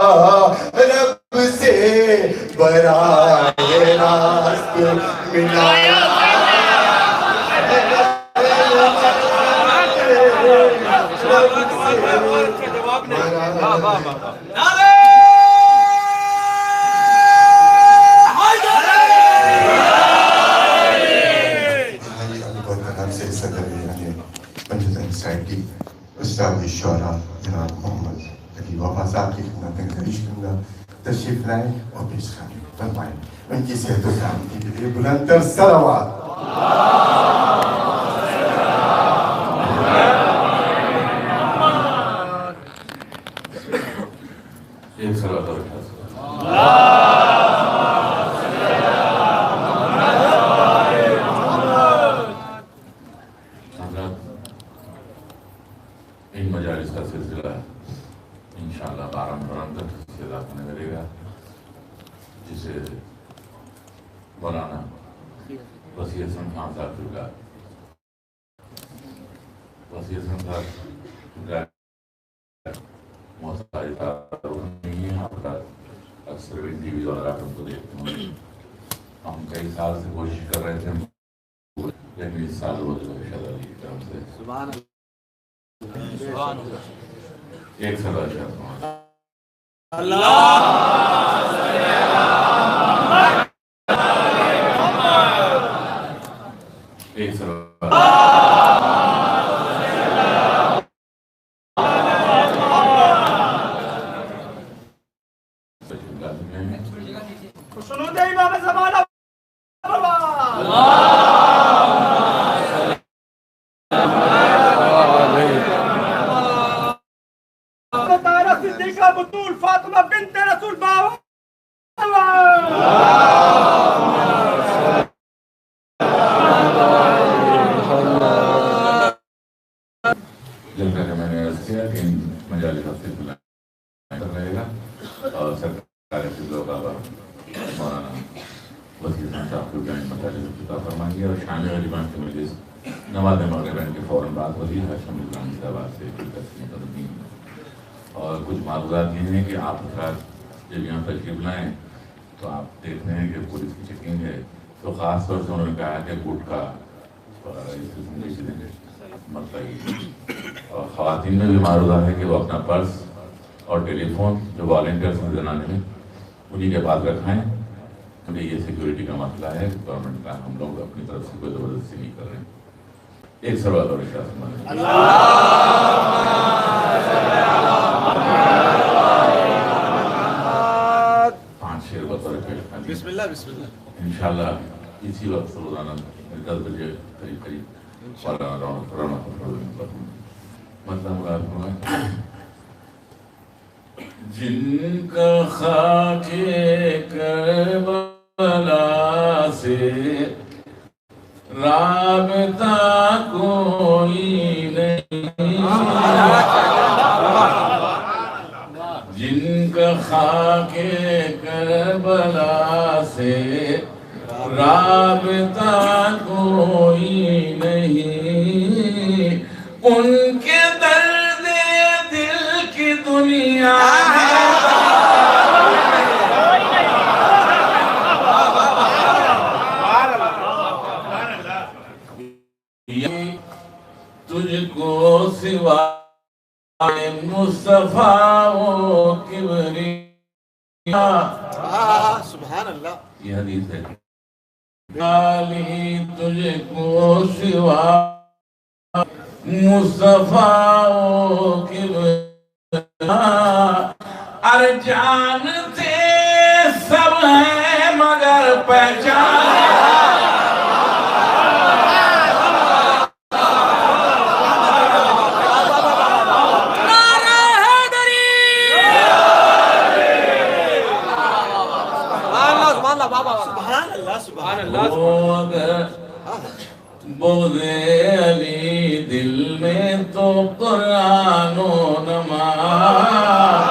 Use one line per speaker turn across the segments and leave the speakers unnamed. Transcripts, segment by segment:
رب سے براہ راست ملایا سوسائٹی استاد شعراء جناب محمد علی وفا صاحب کی خدمت میں گزارش کروں گا تشریف لائیں اور پیش فرمائیں ان کی صحت و سلامتی کے لیے بلند تر صلوات.
ایک صلوات اور ان مجالس کا سلسلہ انشاءاللہ 12 محرم تک سے ہونے ملے گا، جسے مولانا وسیع حسن خان صاحب کا وسیع حسن صاحب اکثر ٹی وی وغیرہ ہم کو دیکھتے ہیں. ہم کئی سال سے کوشش کر رہے تھے لیکن اس سال ہو جو ہے شاید علی کی طرف سے ایک صدا شاید ایک صدا
فاطمہ بنت رسول بابا
جلکہ کہ میں نے عرض کیا کہ ان مجالس ہفتے رہے گا اور سرکار فضل و بابا مولانا وسیع حسن صاحب کو ان مجالس افتتاح فرمائیں گے اور شام غریبان کے مجلس نماز مغرب کے فوراً بعد ہوگی ہاشم اسلامی صاحب سے تقسیم اور کچھ معلومات یہ ہیں کہ آپ افراد جب یہاں تشریف لائیں تو آپ دیکھتے ہیں کہ پولیس کی چیکنگ ہے، تو خاص طور سے انہوں نے کہا کہ گٹکا وغیرہ اس قسم کی چیزیں مت لگی. اور خواتین میں بھی معروضہ ہے کہ وہ اپنا پرس اور ٹیلی فون جو والنٹیئرس میں زنانے میں انہیں کے پاس رکھائیں، کیونکہ یہ سیکورٹی کا مسئلہ ہے. گورنمنٹ کا ہم لوگ اپنی طرف سے کوئی زبردستی نہیں کر رہے ہیں. ایک سوال اور اشارہ سمجھ 5 شعر بطور پیش کریں.
بسم اللہ بسم اللہ.
انشاءاللہ اسی وقت روزانہ 10 بجے قریب مطلب جن کا خاک کربلا سے رابطہ کوئی نہیں، جن کا خاک کربلا سے رابطہ کوئی نہیں، ان کے درد دل کی دنیا تجھ کو سوا مصطفیٰ و کبریا.
سبحان اللہ.
یہ حدیث ہے. علی تجھ کو سوا مصطفیٰ و کبریا، ارے جانتے سب ہیں مگر پہچان بغض علی دل میں تو قرآن و نماز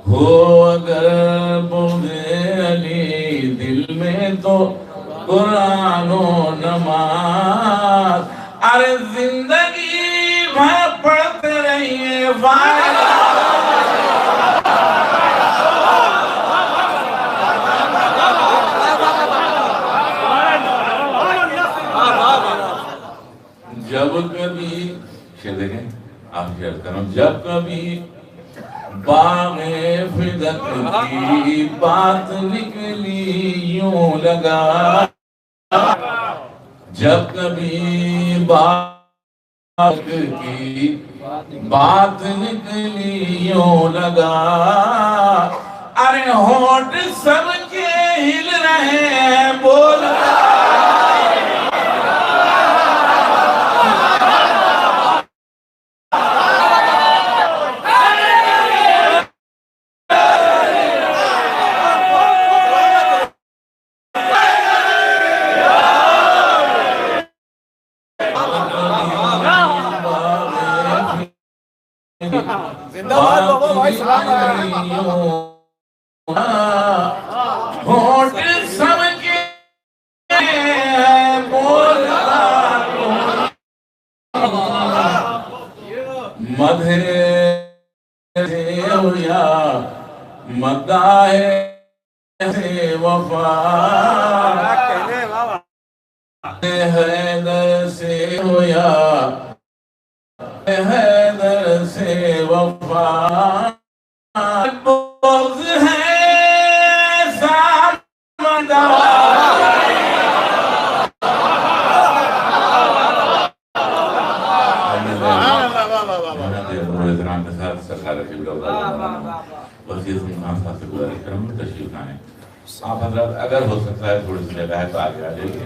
ہو، اگر بغض علی دل میں تو قرآن و نماز، ارے زندگی بھر پڑھتے رہیے معافی عرض کروں. جب کبھی باغ فدق کی بات نکلی یوں لگا، جب کبھی باغ کی بات نکلی یوں لگا، ارے ہونٹ سب کے ہل رہے ہیں بول
زندہ باد بابا بھائی، سلام علیکم.
ہونٹ سب کے بولتا مدھے ہویا مداح سے وفا، حیدر سے ہویا حیدر سے وفا، بغض ہے سامدار کے ساتھ سرکار قبلہ وزیر خان صاحب سے گزارش کروں گا تشریف لائیں. آپ حضرات اگر ہو سکتا ہے تھوڑی سی جگہ ہے تو آگے آ جائیے.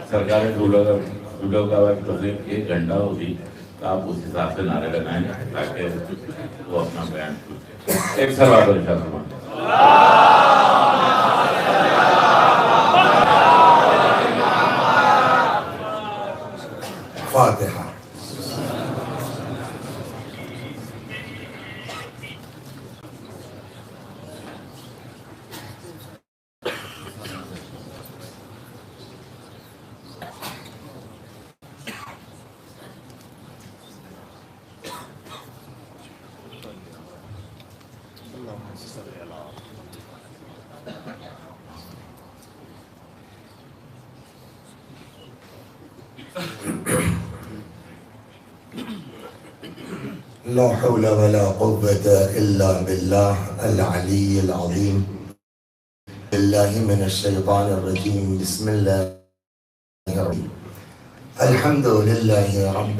سرکار ڈولو کا وقت تقریب 1 گھنٹہ ہوگی تو آپ اس حساب سے نعرے لگائیں تاکہ وہ اپنا بیان ایک سوال پر
فاتحہ. لا حول ولا قوة إلا بالله العلي العظيم. بالله من الشيطان الرجيم. بسم الله الرحمن الرحيم. الحمد لله رب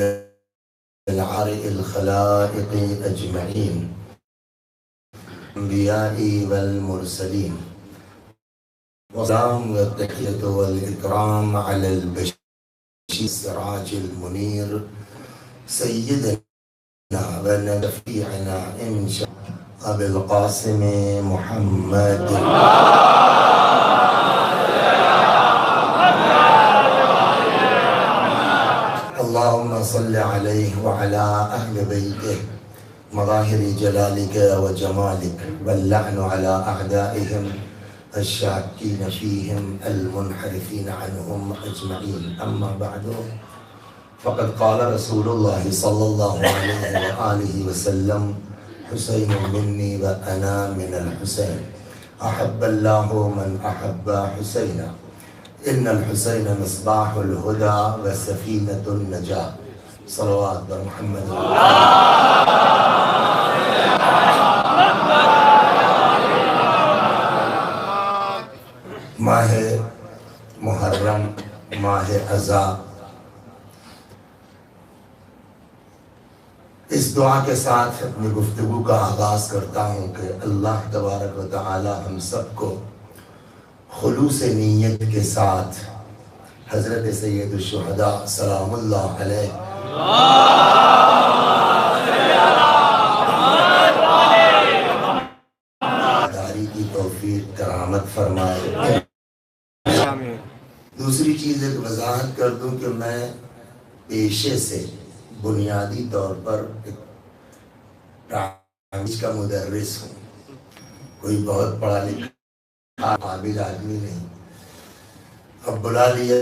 الخلائق أجمعين، الأنبياء والمرسلين، والسلام والتحية والإكرام على البشير السراج المنير سيدنا ونشفيعنا إن شاء الله أبي القاسم محمد. اللهم صل عليه وعلى أهل بيته مظاهر جلالك وجمالك، واللعن على أعدائهم الشاكين فيهم المنحرفين عنهم أجمعين. أما بعد، فقد قال رسول الله صلى الله عليه وآله وسلم: حسين مني وأنا من الحسين، أحب الله من أحب حسينا، إن الحسين مصباح الهدى وسفينة النجاة. صلوات محمد. ماہ محرم، ماہ عزا، اس دعا کے ساتھ اپنی گفتگو کا آغاز کرتا ہوں کہ اللہ تبارک و تعالی ہم سب کو خلوص نیت کے ساتھ حضرت سید الشہداء سلام اللہ علیہ داری کی توفیق کرامت فرمائے. دوسری چیز ایک وضاحت کر دوں کہ میں پیشے سے بنیادی طور پر ایک کا مدرس ہوں. کوئی بہت پڑھا لکھا
قابل آدمی نہیں. اب بلا لیا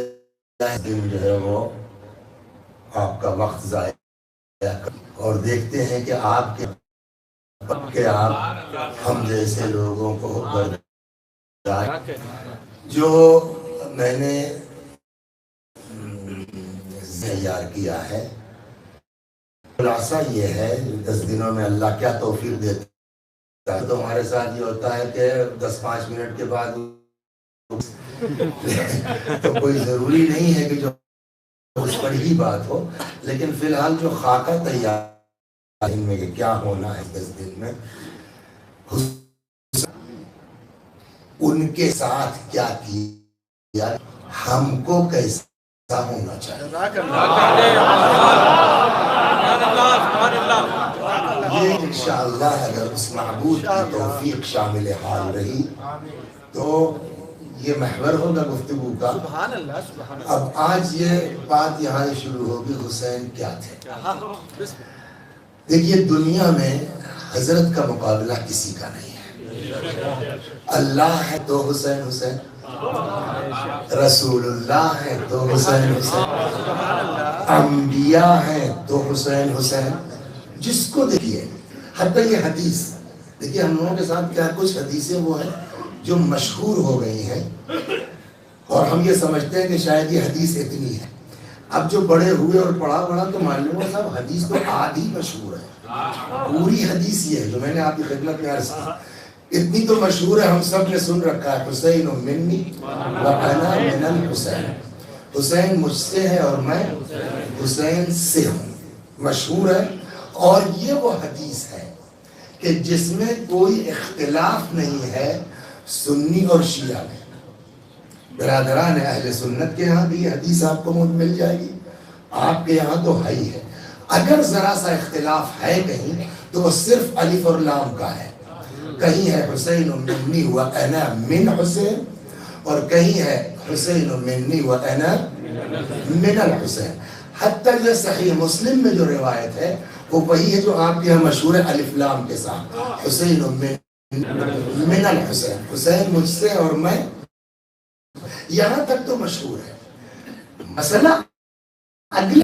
دن جو ہے وہ آپ کا وقت ضائع اور دیکھتے ہیں کہ آپ کے آپ ہم جیسے لوگوں کو جو میں نے تیار کیا ہے. خلاصہ یہ ہے 10 دنوں میں اللہ کیا توفیق دیتا ہے. تو ہمارے ساتھ یہ ہوتا ہے کہ 10-5 منٹ کے بعد تو کوئی ضروری نہیں ہے کہ جو اس پر ہی بات ہو, لیکن فی الحال جو خاکہ تیار میں کہ کیا ہونا ہے 10 دن میں, ان کے ساتھ کیا کیا, ہم کو کیسا ہونا چاہیے. یہ انشاءاللہ اگر اس معبود کی توفیق شامل حال رہی تو یہ محور ہوگا گفتگو کا. اب آج یہ بات یہاں شروع ہوگی حسین کیا تھے. دیکھیے دنیا میں حضرت کا مقابلہ کسی کا نہیں ہے. اللہ ہے تو حسین حسین, رسول اللہ ہے تو حسین حسین, انبیاء ہیں تو حسین حسین. جس کو دیکھیے حتیٰ یہ حدیث دیکھیے, ہم لوگوں کے ساتھ کیا کچھ حدیثیں وہ ہیں جو مشہور ہو گئی ہیں اور ہم یہ سمجھتے ہیں کہ شاید یہ حدیث اتنی ہے. اب جو بڑے ہوئے اور پڑھا تو معلوم ہے صاحب حدیث تو آدھی مشہور ہے. پوری حدیث یہ ہے جو میں نے آپ کی خدمت میں عرض کی, اتنی تو مشہور ہے ہم سب نے سن رکھا ہے. حسین منی وانا من الحسین, حسین مجھ سے ہے اور میں حسین سے ہوں. مشہور ہے. اور یہ وہ حدیث ہے کہ جس میں کوئی اختلاف نہیں ہے سنی اور شیعہ میں. برادران اہل سنت کے ہاں بھی یہ حدیث آپ کو مل جائے گی, آپ کے یہاں تو ہے ہی ہے. اگر ذرا سا اختلاف ہے کہیں تو وہ صرف الف اور لام کا ہے. کہیں ہے حسین منی و انا من حسین, اور کہیں ہے حسین منی و انا من الحسین. حتیٰ یہ صحیح مسلم میں جو روایت ہے وہ وہی ہے جو آپ کے یہاں مشہور ہے الف لام کے ساتھ, حسین من الحسین, حسین مجھ سے اور میں. یہاں تک تو مشہور ہے. مسئلہ اگلا,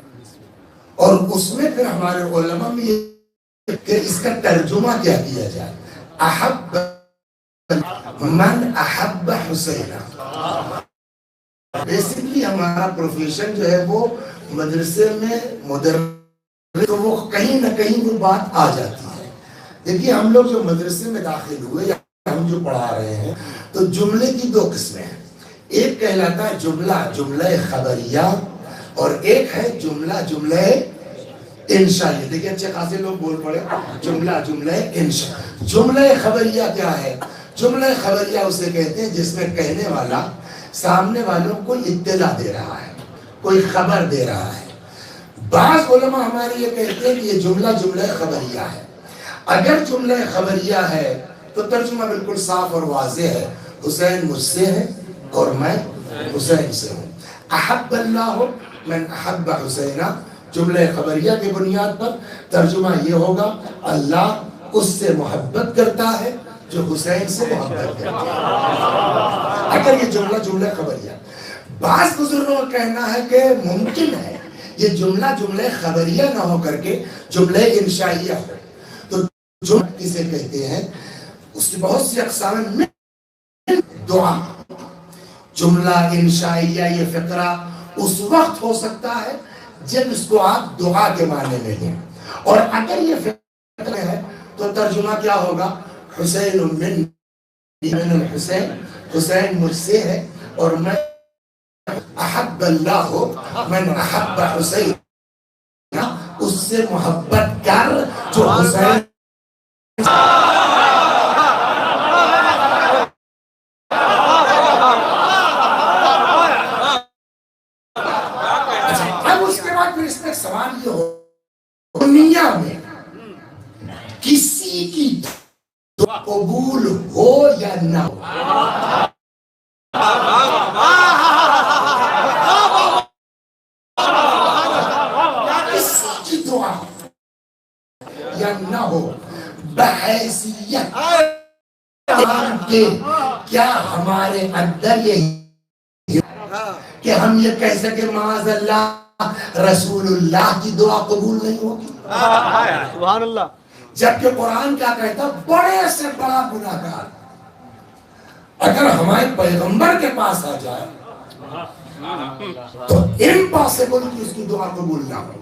اور اس میں پھر ہمارے علماء میں یہ کہ اس کا ترجمہ کیا کیا جائے. احب من احب حسین. بیسکلی ہمارا پروفیشن جو ہے وہ مدرسے میں مدرس, تو وہ کہیں نہ کہیں وہ بات آ جاتی ہے. دیکھیے ہم لوگ جو مدرسے میں داخل ہوئے یا ہم جو پڑھا رہے ہیں تو جملے کی 2 قسمیں ہیں. ایک کہلاتا ہے جملہ خبریہ, اور ایک ہے جملہ انشائیہ. دیکھیں اچھے خاصے لوگ بول پڑے جملہ انشاء. جملہ خبریہ کیا ہے؟ جملہ خبریہ اسے کہتے ہیں جس میں کہنے والا سامنے والوں کو اطلاع دے رہا ہے, کوئی خبر دے رہا ہے. بعض علماء ہمارے یہ کہتے ہیں کہ یہ جملہ خبریہ ہے. اگر جملہ خبریہ ہے تو ترجمہ بالکل صاف اور واضح ہے, حسین مجھ سے ہے اور میں حسین سے ہوں. احب اللہ من احب حسینہ, جملہ خبریہ کی بنیاد پر ترجمہ یہ ہوگا اللہ اس سے محبت کرتا ہے جو حسین سے محبت کرتا ہے. اگر یہ جملہ خبریہ. بعض بزرگوں کا کہنا ہے کہ ممکن ہے یہ جملہ خبریہ نہ ہو کر کے جملہ انشائیہ ہو. تو جملہ کسے کہتے ہیں, اس کی بہت سی اقسام میں دعا. جملہ انشائیہ یہ فقرہ اس وقت ہو سکتا ہے جب اس کو آپ دعا کے معنی میں لیں, اور اگر یہ فقرہ ہے تو ترجمہ کیا ہوگا حسین من الحسین, حسین مجھ سے ہے اور میں احب اللہ من احب حسین, اس سے محبت کر جو حسین. اب اس کے بعد پھر اس میں سوال یہ ہو, دنیا میں کسی کی دعا قبول ہو یا نہ ہو, یا نہ ہو, بحیثیت کے کیا ہمارے اندر یہ کہ ہم یہ کہہ سکے معاذ اللہ رسول اللہ کی دعا قبول نہیں ہوگی؟
سبحان اللہ.
جبکہ قرآن کیا کہتا؟ بڑے سے بڑا گناہگار اگر ہمارے پیغمبر کے پاس آ جائے تو امپاسبل کہ اس کی دعا قبول نہ ہو.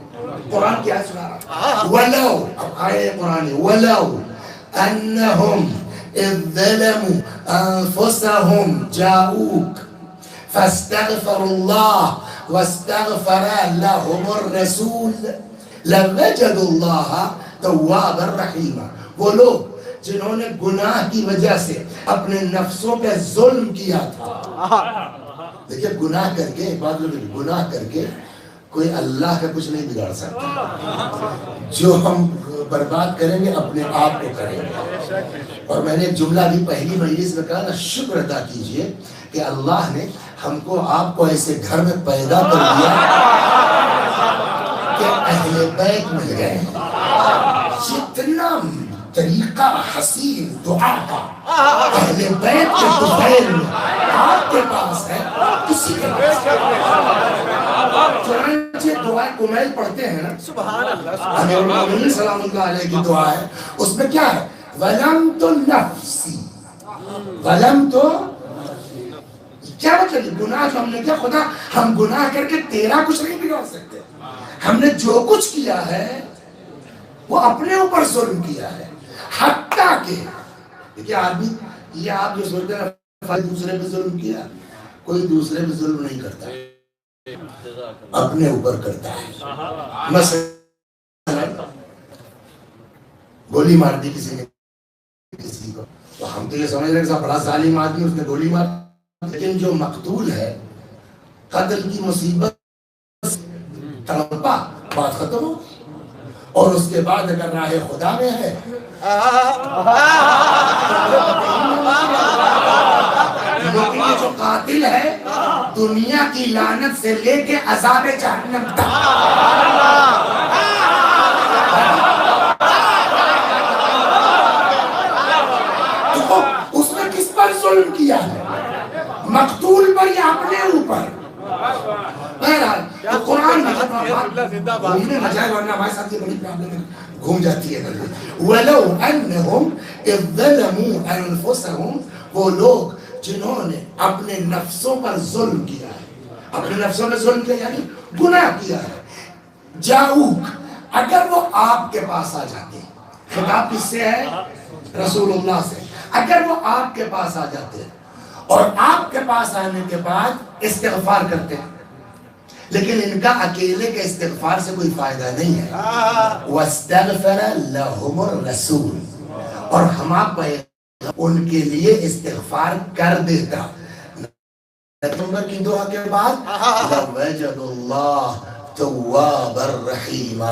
قرآن کیا سنا رہا؟ وَلَوْ اب آئے قرآن وَلَوْ أَنَّهُمْ إِذْ ظَلَمُوا أَنفُسَهُمْ جَاءُوكَ فَاسْتَغْفَرُوا اللَّهَ وَاسْتَغْفَرَ لَهُمُ الرَّسُولُ لَوَجَدُوا اللَّهَ تَوَّابًا رَحِيمًا. وہ لوگ جنہوں نے گناہ کی وجہ سے اپنے نفسوں پہ ظلم کیا تھا. دیکھیں گناہ کر کے ایک بات لوگ گناہ کر کے کوئی اللہ کا کچھ نہیں بگاڑ سکتا. جو ہم برباد کریں گے اپنے آپ کو کریں گے. اور میں نے ایک جملہ بھی پہلی مجلس میں کہا نا شکر ادا کیجئے کہ اللہ نے ہم کو آپ کو ایسے گھر میں پیدا کر دیا کہ اہل بیت مل گئے. جتنا طریقہ حسین دعا کا اہل بیت کے طفیل میں آپ کے پاس ہے کسی کے پاس. چنانچہ دعائے کمیل پڑھتے ہیں نا
سبحان اللہ.
امیر المومنین سلام اللہ علیہ کی دعا ہے اس میں کیا ہے؟ ظلمت نفسی. ظلمت کیا مطلب؟ گناہ جو ہم نے کیا خدا ہم گناہ کر کے تیرا کچھ نہیں بگاڑ سکتے. ہم نے جو کچھ کیا ہے وہ اپنے اوپر ظلم کیا ہے. حتیٰ کہ دیکھیں آدمی یہ آپ جو سوچتے ہیں دوسرے پہ ظلم کیا کوئی دوسرے پہ ظلم نہیں کرتا اپنے اوپر کرتا ہے. مثلا گولی مار دی کسی نے کسی کو تو ہم تو یہ سمجھ رہے ہیں کہ بڑا ظالم آدمی اس نے گولی مار. لیکن جو مقتول ہے قتل کی مصیبت تڑپا بات ختم ہو. اور اس کے بعد اگر راہ خدا میں ہے لیکن یہ جو قاتل ہے دنیا کی لعنت سے لے کے عذاب جہنم تک تو اس نے کس پر ظلم کیا ہے؟ مقتول پر یا اپنے اوپر؟ بہرحال تو قرآن گھومنے نہ جائے ورنہ ہمارے ساتھ یہ بڑی پرابلم گھوم جاتی ہے. وَلَوْ أَنَّهُمْ إِذْ ظَلَمُوا أَنفُسَهُمْ وہ لوگ جنہوں نے اپنے نفسوں پر ظلم کیا ہے اپنے نفسوں پر ظلم کیا یعنی گناہ کیا ہے. جاؤک اگر وہ آپ کے پاس آ جاتے ہیں خطاب کس سے ہے؟ رسول اللہ سے. اگر وہ آپ کے پاس آ جاتے ہیں اور آپ کے پاس آنے کے بعد استغفار کرتے ہیں لیکن ان کا اکیلے کے استغفار سے کوئی فائدہ نہیں ہے. وَاسْتَغْفَرَ لَهُمُ الرَّسُولُ اور ہم آپ ان کے لیے استغفار کر دیتا. پیغمبر کی دعا کے بعد لَوَجَدُ اللَّهَ توابا رحیما.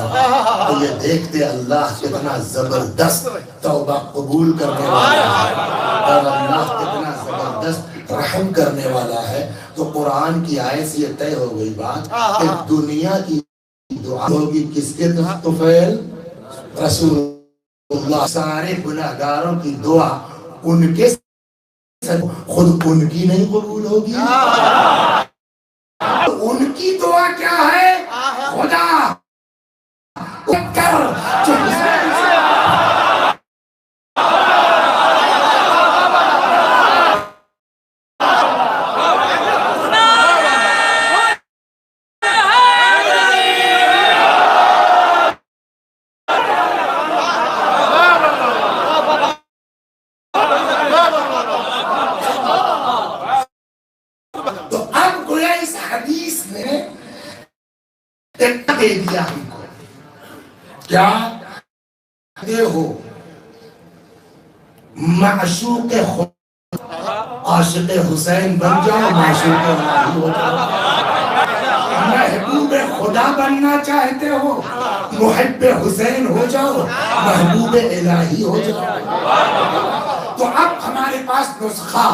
تو یہ دیکھتے اللہ کتنا زبردست توبہ قبول کرنے والا ہے اور اللہ کتنا زبردست رحم کرنے والا ہے. تو قرآن کی آیت سے یہ طے ہو گئی بات کہ دنیا کی دعا ہوگی کس کے طفیل؟ رسول اللہ. سارے گناہگاروں کی دعا ان کے خود ان کی نہیں قبول ہوگی. ان کی دعا کیا ہے؟ خدا کر دے دیا ہم کو. کیا دے ہو؟ معشوق خود عاشق حسین بن جاؤ معشوق الہی ہو جاؤ. محبوب خدا بننا چاہتے ہو محب حسین ہو جاؤ محبوب الہی ہو جاؤ. تو اب ہمارے پاس نسخہ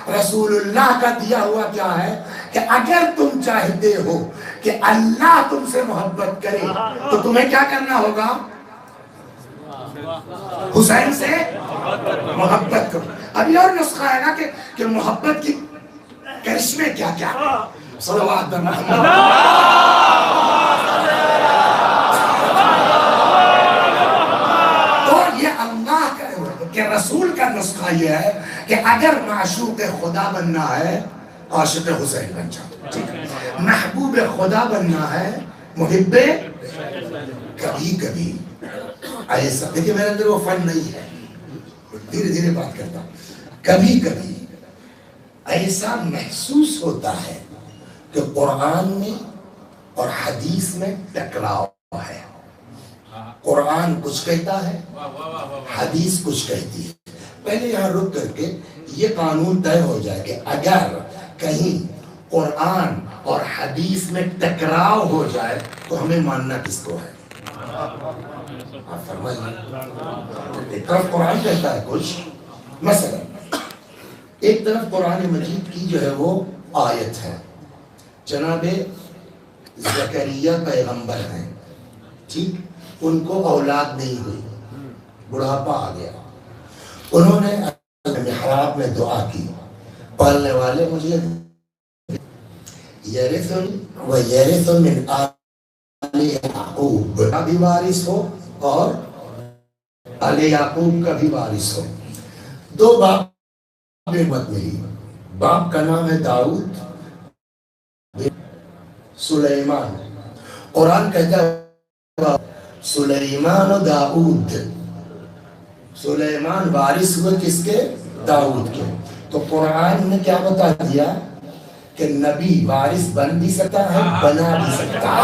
رسول اللہ کا دیا ہوا کیا ہے کہ اگر تم چاہتے ہو کہ اللہ تم سے محبت کرے تو تمہیں کیا کرنا ہوگا؟ حسین سے محبت کرو. ابھی اور نسخہ ہے نا کہ محبت کی کرشمے کیا کیا ہے. صلوات محمد. تو یہ اللہ کے رسول کا نسخہ یہ ہے کہ اگر معشوق خدا بننا ہے عاشق حسین بن جاؤ. محبوب خدا بننا ہے محب کبھی کبھی ایسا. دیکھیں میرے اندر وہ فن نہیں ہے, دھیرے دھیرے بات کرتا ہوں. کبھی کبھی ایسا محسوس ہوتا ہے کہ قرآن میں اور حدیث میں ٹکراؤ ہے. قرآن کچھ کہتا ہے, حدیث کچھ کہتی ہے. پہلے یہاں رک کر کے یہ قانون طے ہو جائے کہ اگر کہیں قرآن اور حدیث میں ٹکراؤ ہو جائے تو ہمیں ماننا کس کو ہے؟ آپ فرمائیے. ایک طرف قرآن کہتا ہے کچھ, مثلا ایک طرف قرآن مجید کی جو ہے وہ آیت ہے, جناب زکریہ پیغمبر ہیں, ٹھیک, ان کو اولاد نہیں ہوئی, بڑھاپا آ گیا, انہوں نے محراب میں دعا کی, پالنے والے مجھے یرثنی و یرث من آل یعقوب کا بھی وارث ہو اور آل یعقوب کا بھی وارث ہو. دو باپ مت ملی. باپ کا نام ہے داؤد, سلیمان. قرآن کہتا ہے سلیمان و داؤد, سلیمان وارث ہوئے کس کے؟ داؤد کے. تو قرآن نے کیا بتا دیا کہ نبی وارث بن بھی سکتا ہے, بنا بھی سکتا ہے.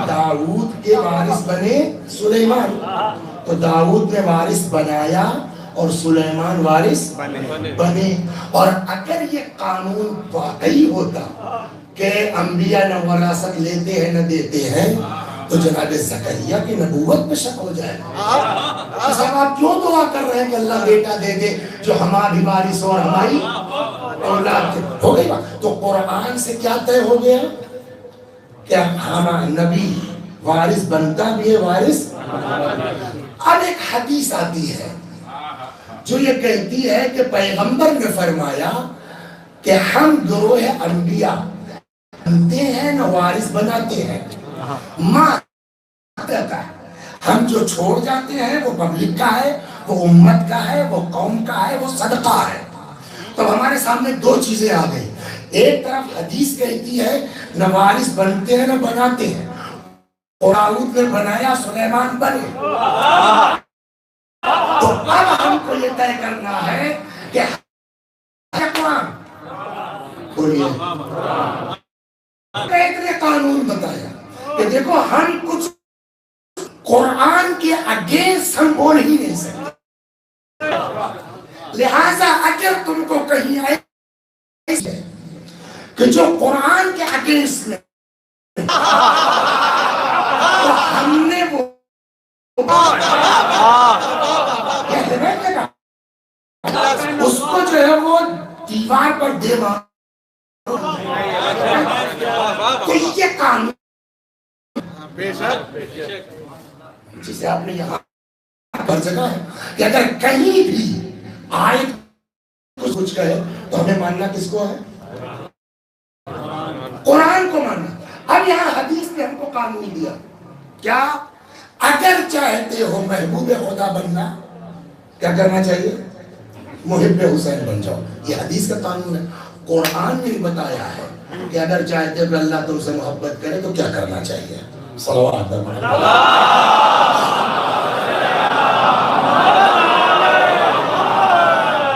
داؤد کے وارث بنے سلیمان, تو داؤد نے وارث بنایا اور سلیمان وارث بنے. اور اگر یہ قانون واقعی ہوتا کہ انبیاء نہ وراثت لیتے ہیں نہ دیتے ہیں تو جناب زکریا کی نبوت میں شک ہو جائے. صاحب آپ کیوں دعا کر رہے ہیں کہ اللہ بیٹا دے دے جو ہماری وارث اور ہماری اولاد ہو گئی. تو قرآن سے کیا طے ہو گیا کہ ہمارا نبی وارث بنتا بھی ہے, وارث. اب ایک حدیث آتی ہے جو یہ کہتی ہے کہ پیغمبر نے فرمایا کہ ہم گروہ انبیاء بنتے ہیں نہ وارث بناتے ہیں. ماں ہم جو چھوڑ جاتے ہیں وہ پبلک کا ہے, وہ امت کا ہے, وہ قوم کا ہے, وہ صدقہ ہے. تو ہمارے سامنے دو چیزیں آ گئی. ایک طرف حدیث کہتی ہے نہ وارث بنتے ہیں نہ بناتے ہیں, اور داؤد نے بنایا, سلیمان بنے. تو اب ہم کو یہ طے کرنا ہے کہ قرآن بولیے اتنے قانون بتایا کہ دیکھو ہم کچھ قرآن کے اگینسٹ ہم بول ہی نہیں سکتے. لہذا اگر تم کو کہیں ایسے کہ جو قرآن کے اگینسٹ میں تو ہم نے وہ اس کو جو ہے وہ دیوار پر دے مارو. تو یہ قانون جسے آپ نے یہاں پر جگہ ہے کہ اگر کہیں بھی آیت کچھ کہے تو ہمیں ماننا کس کو ہے؟ قرآن کو ماننا. اب یہاں حدیث نے ہم کو قانون دیا کیا, اگر چاہتے ہو محبوب خدا بننا کیا کرنا چاہیے؟ محب حسین بن جاؤ. یہ حدیث کا قانون ہے. قرآن نے بتایا ہے کہ اگر چاہتے ہو اللہ تم سے محبت کرے تو کیا کرنا چاہیے؟ صلوات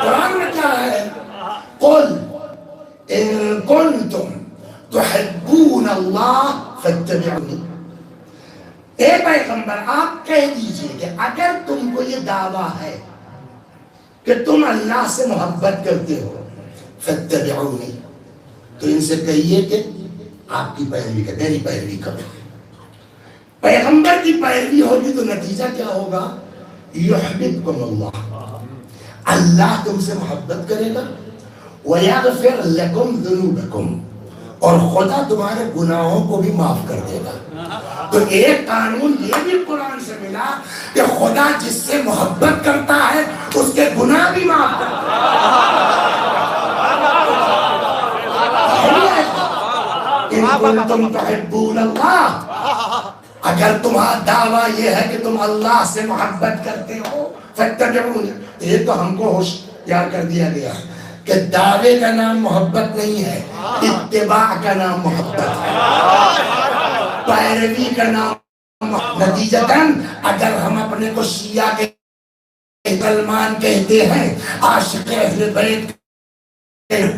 قرآن میں کیا ہے؟ قل ان کنتم تحبون اللہ فاتبعونی. اے پیغمبر آپ کہہ دیجئے کہ اگر تم کو یہ دعویٰ ہے کہ تم اللہ سے محبت کرتے ہو فاتبعونی, تو ان سے کہیے کہ آپ کی پیروی کریں, میری پیروی کریں. پیغمبر کی پیروی ہوگی تو نتیجہ کیا ہوگا؟ یحببکم اللہ, اللہ تم سے محبت کرے گا. وَيَغْفِرْ لَكُمْ ذُنُوبَكُمْ, اور خدا تمہارے گناہوں کو بھی معاف کر دے گا. تو ایک قانون یہ بھی قرآن سے ملا کہ خدا جس سے محبت کرتا ہے اس کے گناہ بھی معاف کرتا ہے. ان کنتم تحبون اللہ، اگر تمہارا دعویٰ یہ ہے کہ تم اللہ سے محبت کرتے ہو فاتبعونی. یہ تو ہم کو ہوشیار کر دیا گیا کہ دعوے کا نام محبت نہیں ہے، اتباع کا نام محبت ہے، پیروی کا نام. نتیجتاً اگر ہم اپنے کو شیعہ کے مسلمان کہتے ہیں، عاشق اہل بیت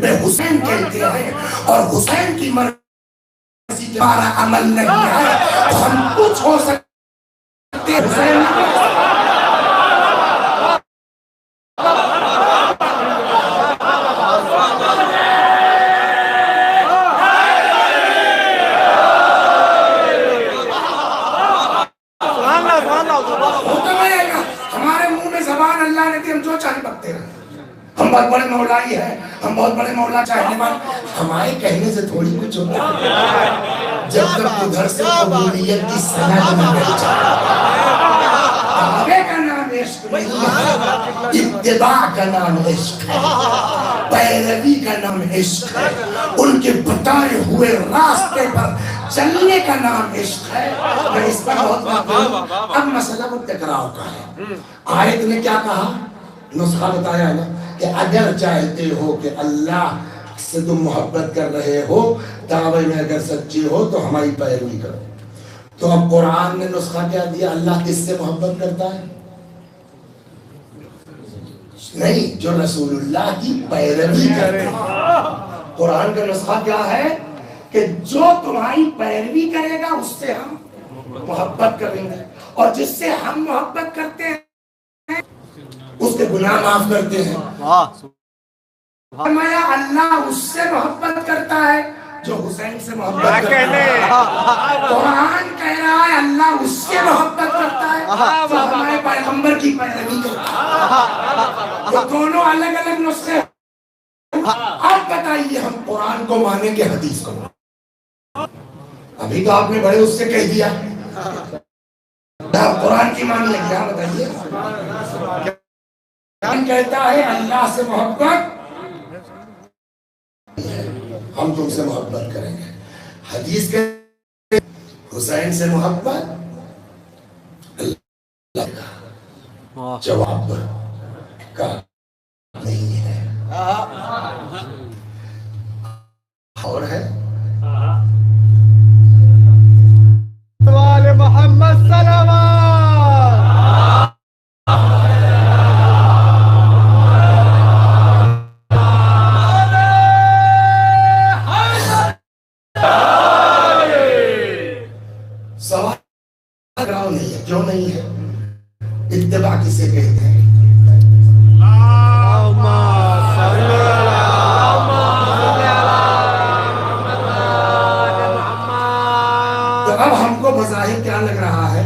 پہ حسین کہتے ہیں، اور حسین کی مرضی کے ہمارا عمل نہیں ہے، تو ہم کچھ ہو سکتے ہیں حسین. ہمارے منہ میں زبان اللہ نے دی، ہم جو چاہے بکتے رہے. ہم بہت بڑے مولائی ہیں، ہم بہت بڑے مولا چاہنے والے. ہمارے کہنے سے تھوڑی کچھ ہوتا ہے جب تک ادھر سے قبولیت کی سند نہ مل جائے. دعوے کا نام عشق نہیں ہے، اتباع کا نام عشق ہے، پیروی کا نام عشق ہے، ان کے بتائے ہوئے راستے پر چلنے کا نام عشق ہے. میں اس پر بہت بات کروں. اب مسئلہ وہ ٹکراؤ کا ہے. آیت نے کیا کہا؟ نسخہ بتایا ہے نا کہ اگر چاہتے ہو کہ اللہ سے تم محبت کر رہے ہو، دعوے میں اگر سچے ہو تو ہماری پیروی کرو. تو اب قرآن نے نسخہ کیا دیا؟ اللہ کس سے محبت کرتا ہے؟ نہیں، جو رسول اللہ کی پیروی کرتے ہیں. قرآن کا نسخہ کیا ہے کہ جو تمہاری پیروی کرے گا اس سے ہم محبت کریں گے، اور جس سے ہم محبت کرتے ہیں اس کے گناہ معاف کرتے ہیں. فرمایا اللہ اس سے محبت کرتا ہے جو حسین سے محبت کرتا ہے. قرآن کہہ رہا ہے اللہ اس سے محبت کرتا ہے جو ہمارے پیغمبر کی پیروی کرتا ہے. تو دونوں الگ الگ نسخے. اب بتائیے ہم قرآن کو مانیں گے حدیث کو؟ ابھی تو آپ نے بڑے اس سے کہہ دیا قرآن کی مان لیں گے. بتائیے قرآن کہتا ہے اللہ سے محبت، ہم تم سے محبت کریں گے. حدیث کے حسین سے محبت اللہ کا جواب کا نہیں ہے. اور ہے
محمد صلوات.
سوال نہیں ہے، کیوں نہیں ہے؟ اتباع کسے کہتے ہیں؟ تو اب ہم کو بظاہر کیا لگ رہا ہے؟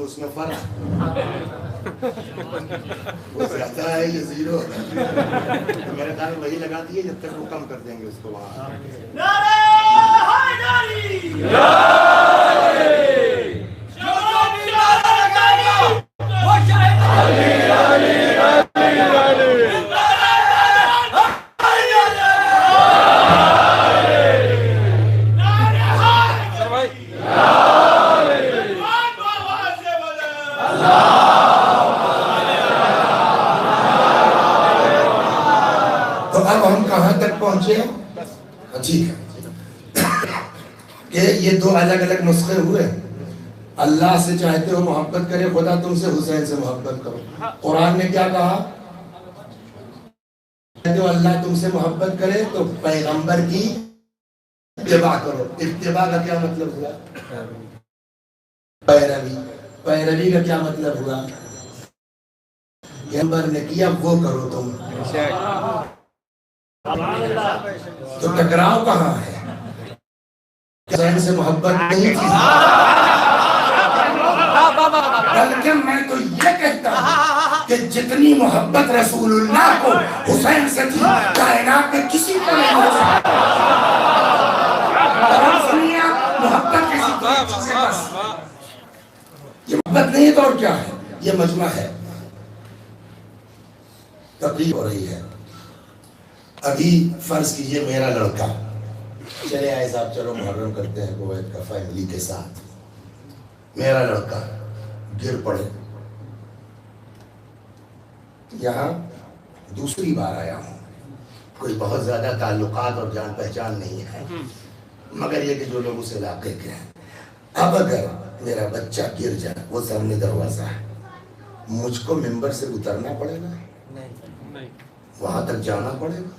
اس میں فرق وہ کہتا ہے یہ زیرو میرے خیال میں وہی لگا دیے جب تک وہ کم کر دیں گے اس کو وہاں. ٹھیک ہے کہ یہ دو الگ الگ نسخے ہوئے. اللہ سے چاہتے ہو محبت کرے خدا تم سے حسین سے محبت کرو. قرآن نے کیا کہا؟ جو اللہ تم سے محبت کرے تو پیغمبر کی اتباع کرو. اتباع کا کیا مطلب ہوا؟ پیروی. پیروی کا کیا مطلب ہوا؟ پیغمبر نے کیا وہ کرو تم. تو ٹکراؤ کہاں ہے؟ حسین سے محبت نہیں تھی، بلکہ میں تو یہ کہتا ہوں کہ جتنی محبت رسول اللہ کو حسین سے تھی کائنات میں کسی کو نہیں ہو سکتا. محبت کسی چیز سے بس یہ محبت نہیں ہے تو اور کیا ہے؟ یہ مجمع ہے. تقریب ہو رہی ہے. ابھی فرض کیجئے میرا لڑکا چلے آئے صاحب چلو محرم کرتے ہیں کویت کا فیملی کے ساتھ. میرا لڑکا گر پڑے. یہاں دوسری بار آیا ہوں، کوئی بہت زیادہ تعلقات اور جان پہچان نہیں ہے، مگر یہ کہ جو لوگ اس علاقے کے ہیں. اب اگر میرا بچہ گر جائے، وہ سامنے دروازہ ہے، مجھ کو ممبر سے اترنا پڑے گا؟ وہاں تک جانا پڑے گا؟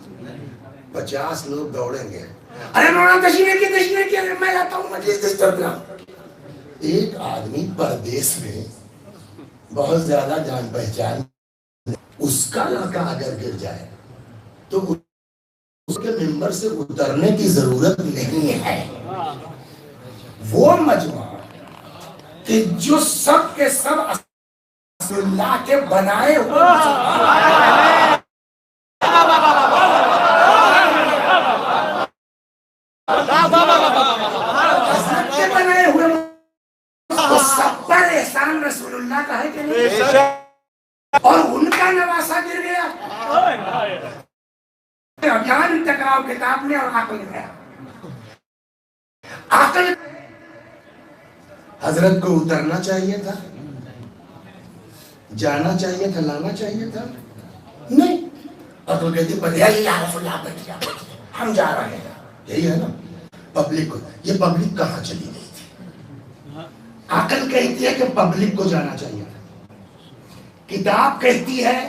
50 لوگ دوڑیں گے، ارے مولانا تشریف کی میں لاتا ہوں مجلس ڈسٹرب نہ. ایک آدمی پردیس میں بہت زیادہ جان پہچان، اس کا لڑکا اگر گر جائے تو اس کے ممبر سے اترنے کی ضرورت نہیں ہے. وہ مجمع کہ جو سب کے سب رسول اللہ کے بنائے ہوئے حضرت کے بنائے ہوئے تو سب پر احسان رسول اللہ کا ہے کہ نہیں؟ اور ان کا نواسا گر گیا. ابھیان ٹکراؤ کتاب میں اور عقل میں. عقل حضرت کو اترنا چاہیے تھا، جانا چاہیے تھا، لانا چاہیے تھا، نہیں. عقل کہتی ہم جا رہے ہیں. یہی ہے نا پبلک کو. یہ پبلک کہاں چلی گئی تھی؟ عقل کہتی ہے کہ پبلک کو جانا چاہیے تھا. کتاب کہتی ہے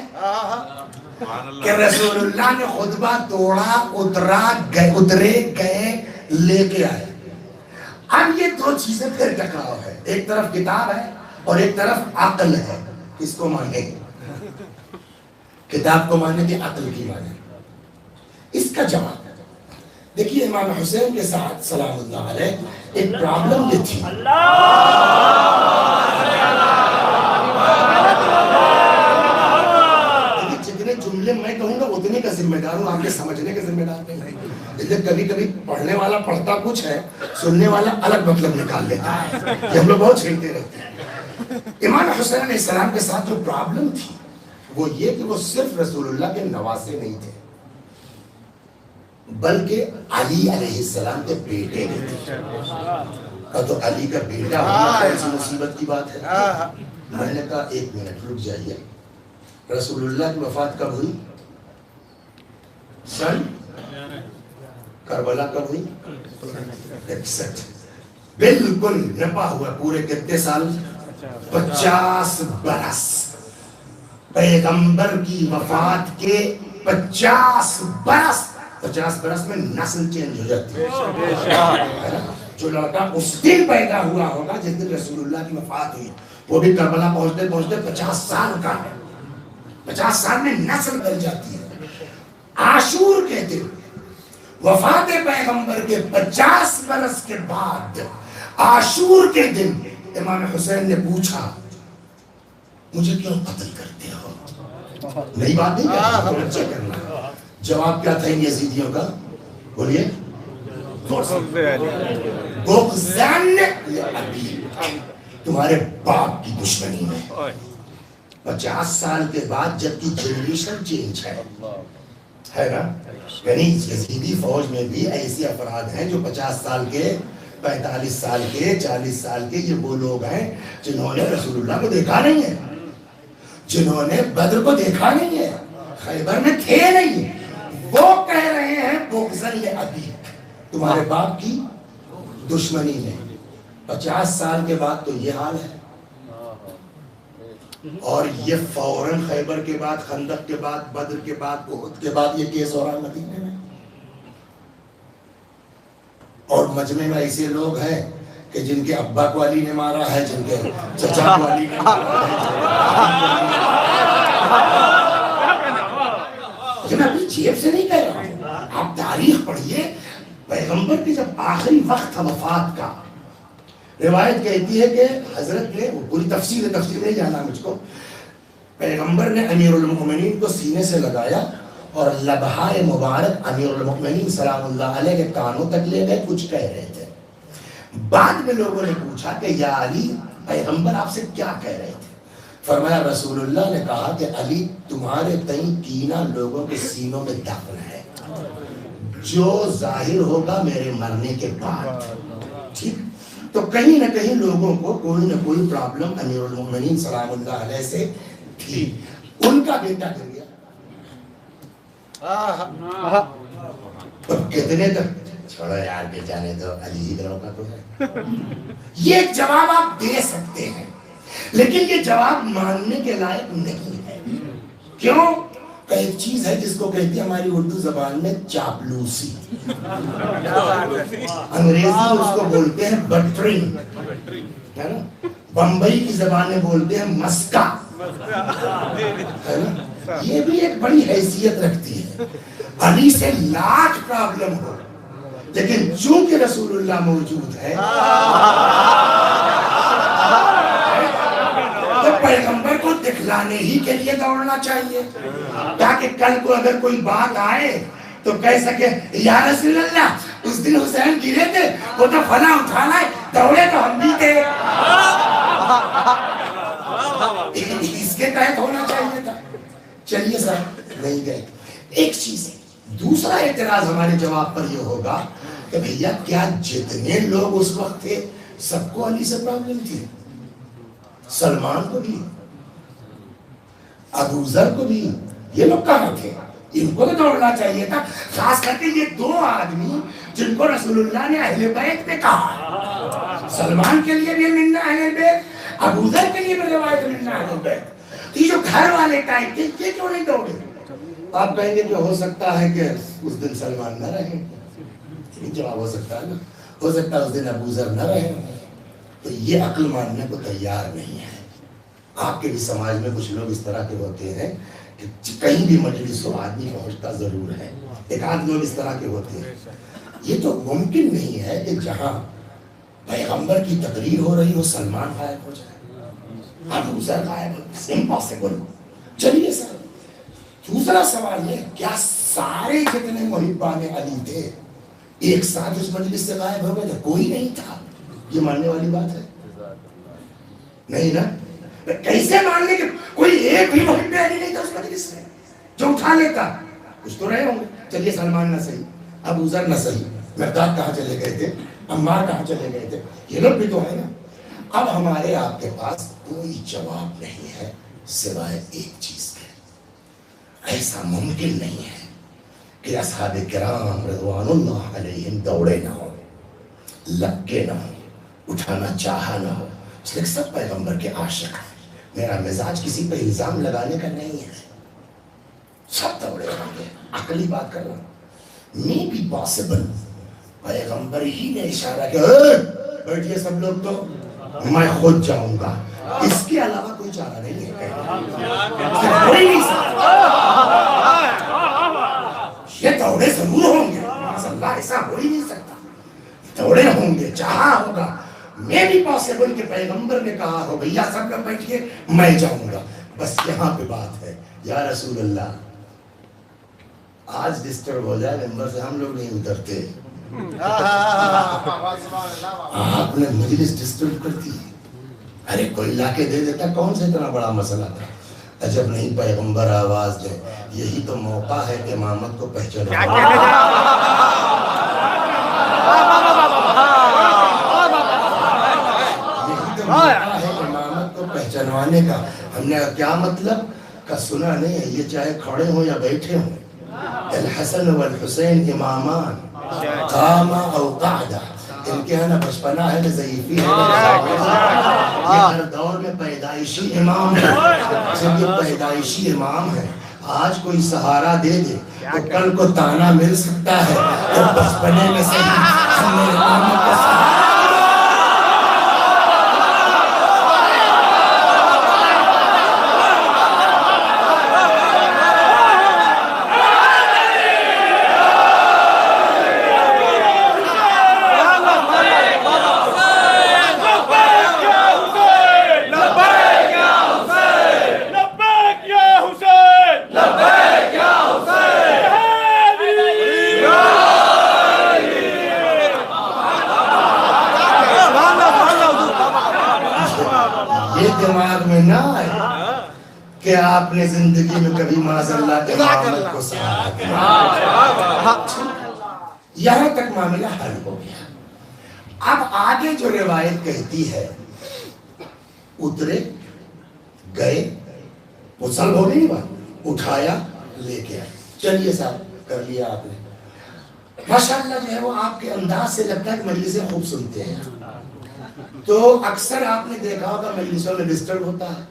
کہ رسول اللہ نے خطبہ توڑا، اترے گئے، لے کے آئے. اب یہ دو چیزیں پھر ٹکراؤ ہے. ایک طرف کتاب ہے اور ایک طرف عقل ہے. کس کو مانگے؟ کتاب کو مانے کہ عقل کی مانے؟ اس کا جواب دیکھیے. امام حسین کے ساتھ سلام اللہ علیہ ایک پرابلم یہ تھی. جتنے جملے میں کہوں گا اتنے کا ذمہ دار ہوں، آپ کے سمجھنے کا ذمہ دار نہیں. لیکن کبھی کبھی پڑھنے والا پڑھتا کچھ ہے، سننے والا الگ مطلب نکال لیتا ہے. یہ ہم لوگ بہت چھیڑتے رہتے ہیں. امام حسین علیہ السلام کے ساتھ جو پرابلم تھی وہ یہ کہ وہ صرف رسول اللہ کے نواسے نہیں تھے، بلکہ علی علیہ السلام کے بیٹے بھی تھے. تو علی کا بیٹا ہونا ایسی مصیبت کی بات ہے. میں نے کہا 1 منٹ رک جائیے. رسول اللہ کی وفات کب ہوئی؟ سن کربلا کب ہوئی؟ 61. بالکل نپا ہوا پورے کتنے سال؟ 50 برس. پیغمبر کی وفات کے 50 برس. 50 برس میں نسل چینج ہو جاتی ہے. جو لڑکا اس دن پیدا ہوا ہوگا جس دن رسول اللہ کی وفات ہوئی، وہ بھی کربلا پہنچتے پہنچتے 50 سال کا ہے. 50 سال میں نسل بن جاتی ہے. عاشور کے دن وفات پیغمبر کے 50 برس کے بعد عاشور کے دن امام حسین نے پوچھا مجھے کیوں قتل کرتے ہو؟ نئی بات نہیں کرنا. جواب کیا تھا یزیدیوں کا؟ بولیے. بغضاً لأبی، تمہارے باپ کی دشمنی میں. 50 سال کے بعد جبکہ جنریشن چینج ہے نا. یعنی یزیدی فوج میں بھی ایسے افراد ہیں جو 50 سال کے، 45 سال کے، 40 سال کے. یہ وہ لوگ ہیں جنہوں نے رسول اللہ کو دیکھا نہیں ہے، جنہوں نے بدر کو دیکھا نہیں ہے، خیبر میں تھے نہیں. وہ کہہ رہے ہیں بغضاً لأبی، تمہارے باپ کی دشمنی میں. 50 سال کے بعد تو یہ حال ہے. اور یہ فوراً خیبر کے بعد، خندق کے بعد، بدر کے بعد، احد کے بعد یہ کیس ہو رہا ہے مدینے میں. اور مجمع میں ایسے لوگ ہیں کہ جن کے ابا کو علی نے مارا ہے، جن کے چچا کو علی نے مارا ہے. میں اپنی جیب سے نہیں کہہ رہا ہوں، آپ تاریخ پڑھیے. پیغمبر کی جب آخری وقت تھا وفات کا، روایت کہتی ہے کہ حضرت نے، وہ پوری تفصیل نہیں جانا مجھ کو، پیغمبر نے امیر المؤمنین کو سینے سے لگایا اور لبہائے مبارک امیر المؤمنین سلام اللہ علیہ کے کانوں تک لے گئے، کچھ کہہ رہے تھے. بعد میں لوگوں نے پوچھا کہ یا علی، پیغمبر آپ سے کیا کہہ رہے تھے؟ فرمایا رسول اللہ نے کہا کہ علی، تمہارے تئیں کینہ لوگوں کے سینوں میں دفن ہے، جو ظاہر ہوگا میرے مرنے کے بعد. ٹھیک، تو کہیں نہ کہیں لوگوں کو کوئی نہ کوئی پرابلم امیر المؤمنین سلام اللہ علیہ سے تھی. ان کا بیٹا گر گیا، کتنے تک چھوڑو یار، بے جانے دو، علی ہی دونوں کا تو ہے. یہ جواب آپ دے سکتے ہیں، لیکن یہ جواب ماننے کے لائق نہیں ہے. کیوں؟ کہ ایک چیز ہے جس کو کہتے ہیں ہماری اردو زبان میں چاپلوسی، انگریزی میں اس کو بولتے ہیں بٹرنگ، بمبئی کی زبان میں بولتے ہیں مسکا، ہے نا؟ یہ بھی ایک بڑی حیثیت رکھتی ہے. علی سے لاکھ پرابلم ہو، لیکن چونکہ رسول اللہ موجود ہے تو پیغمبر کو دکھلانے ہی کے لیے دوڑنا چاہیے، تاکہ کل کو اگر کوئی بات آئے تو کہہ سکے یا رسول اللہ اس دن حسین گرے تھے، وہ تو فلاں اٹھانا ہے، دوڑے تو ہم بھی تھے. اس کے تحت ہونا چاہیے تھا. چلیے سر، نہیں گئے. ایک چیز ہے، دوسرا اعتراض ہمارے جواب پر یہ ہوگا کہ بھیا کیا جتنے لوگ اس وقت تھے سب کو علی سے پرابلم تھی؟ سلمان کو بھی، ابو ذر کو بھی. یہ لوگ کہاں تھے؟ ان کو تو دوڑنا چاہیے تھا، خاص کر کے یہ دو آدمی جن کو رسول اللہ نے اہل بیت میں کہا. سلمان کے لیے بھی ملنا اہل بیت، ابو ذر کے لیے بھی روایت ملنا اہل بیت. یہ جو گھر والے ٹائپ تھے، یہ کیوں نہیں دوڑے؟ آپ کہیں گے کہ ہو سکتا ہے کہ اس دن سلمان نہ رہے. جواب ہو سکتا ہے نا، ہو سکتا ہے اس دن ابو ذر نہ رہے. تو یہ عقل ماننے کو تیار نہیں ہے. آپ کے بھی سماج میں کچھ لوگ اس طرح کے ہوتے ہیں کہ کہیں بھی مجلس ہو آدمی پہنچتا ضرور ہے. ایک آدھ لوگ اس طرح کے ہوتے ہیں. یہ تو ممکن نہیں ہے کہ جہاں پیغمبر کی تقریر ہو رہی ہو سلمان غائب ہو جائے، ابو ذر غائب ہو. امپاسبل. چلیے سر، دوسرا سوال یہ، کیا سارے جتنے محبان علی تھے ایک ساتھ اس مجلس سے غائب ہو گئے تھے؟ کوئی نہیں تھا. یہ ماننے والی بات ہے نہیں نا؟ کیسے مان لیں کہ کوئی ایک بھی محب علی نہیں تھا اس مجلس میں جو اٹھا لیتا؟ کچھ تو رہے ہوں گے. چلیے سلمان نہ صحیح، ابو ذر نہ صحیح، مقداد کہاں چلے گئے تھے، عمار کہاں چلے گئے تھے؟ یہ لوگ بھی تو ہے نا. اب ہمارے آپ کے پاس کوئی جواب نہیں ہے سوائے ایک چیز کے. ایسا ممکن نہیں ہے کہ اصحاب کرام رضوان اللہ علیہم دوڑے نہ ہو، لگے نہ ہو، اٹھانا چاہا نہ ہو. اس لیے سب پیغمبر کے عاشق ہیں. میرا مزاج کسی پہ الزام لگانے کا نہیں ہے. سب دوڑے ہوں گے. عقلی بات کر رہا ہوں. میں بھی پاسبل پیغمبر ہی نے اشارہ کیا، بیٹھیے سب لوگ، تو میں خود جاؤں گا. اس کے علاوہ کوئی چارہ نہیں ہے. کوئی نہیں سکتا. یہ دوڑے ضرور ہوں گے، اللہ ایسا ہو ہی نہیں سکتا. دوڑے ہوں گے، چاہا ہوگا. میں بھی پاسبل کہ پیغمبر نے کہا ہو بھیا سب لوگ بیٹھیے میں جاؤں گا. بس یہاں پہ بات ہے، یا رسول اللہ آج ڈسٹرب ہو جائے ممبر سے، ہم لوگ نہیں اترتے. آپ نے مجلس ڈسٹرب کرتی ہے. ارے کوئی لا کے دے دیتا، کون سے اتنا بڑا مسئلہ تھا. عجب نہیں پیغمبر آواز دے. یہی تو موقع ہے کہ امامت کو پہچانا. امامت کو پہچانوانے کا. ہم نے کیا مطلب کا سنا نہیں ہے. یہ چاہے کھڑے ہوں یا بیٹھے ہوں، الحسن والحسین امامان قاما او قعدا. ان کے ہاں نہ بچپنا ہے نہ ضعیفی ہے. ہر دور میں پیدائشی امام ہے. جب یہ پیدائشی امام ہے آج کوئی سہارا دے دے تو کل کو تانا مل سکتا ہے. تو بچپنے میں سے ہم نے اماموں کا سہارا دماغ میں نہ آئے کہ آپ نے زندگی میں کبھی معاذ اللہ امامت کو سہارا دیا. یہاں تک معاملہ حل ہو گیا. اب آگے جو روایت کہتی ہے اترے گئے وہ سب ہو نہیں ہوا, اٹھایا لے کے آئے. چلیے صاحب کر لیا آپ نے. ماشاءاللہ جو ہے وہ آپ کے انداز سے لگتا ہے کہ مجلسیں خوب سنتے ہیں. تو اکثر آپ نے دیکھا ہوگا مجلسوں میں ڈسٹرب ہوتا ہے.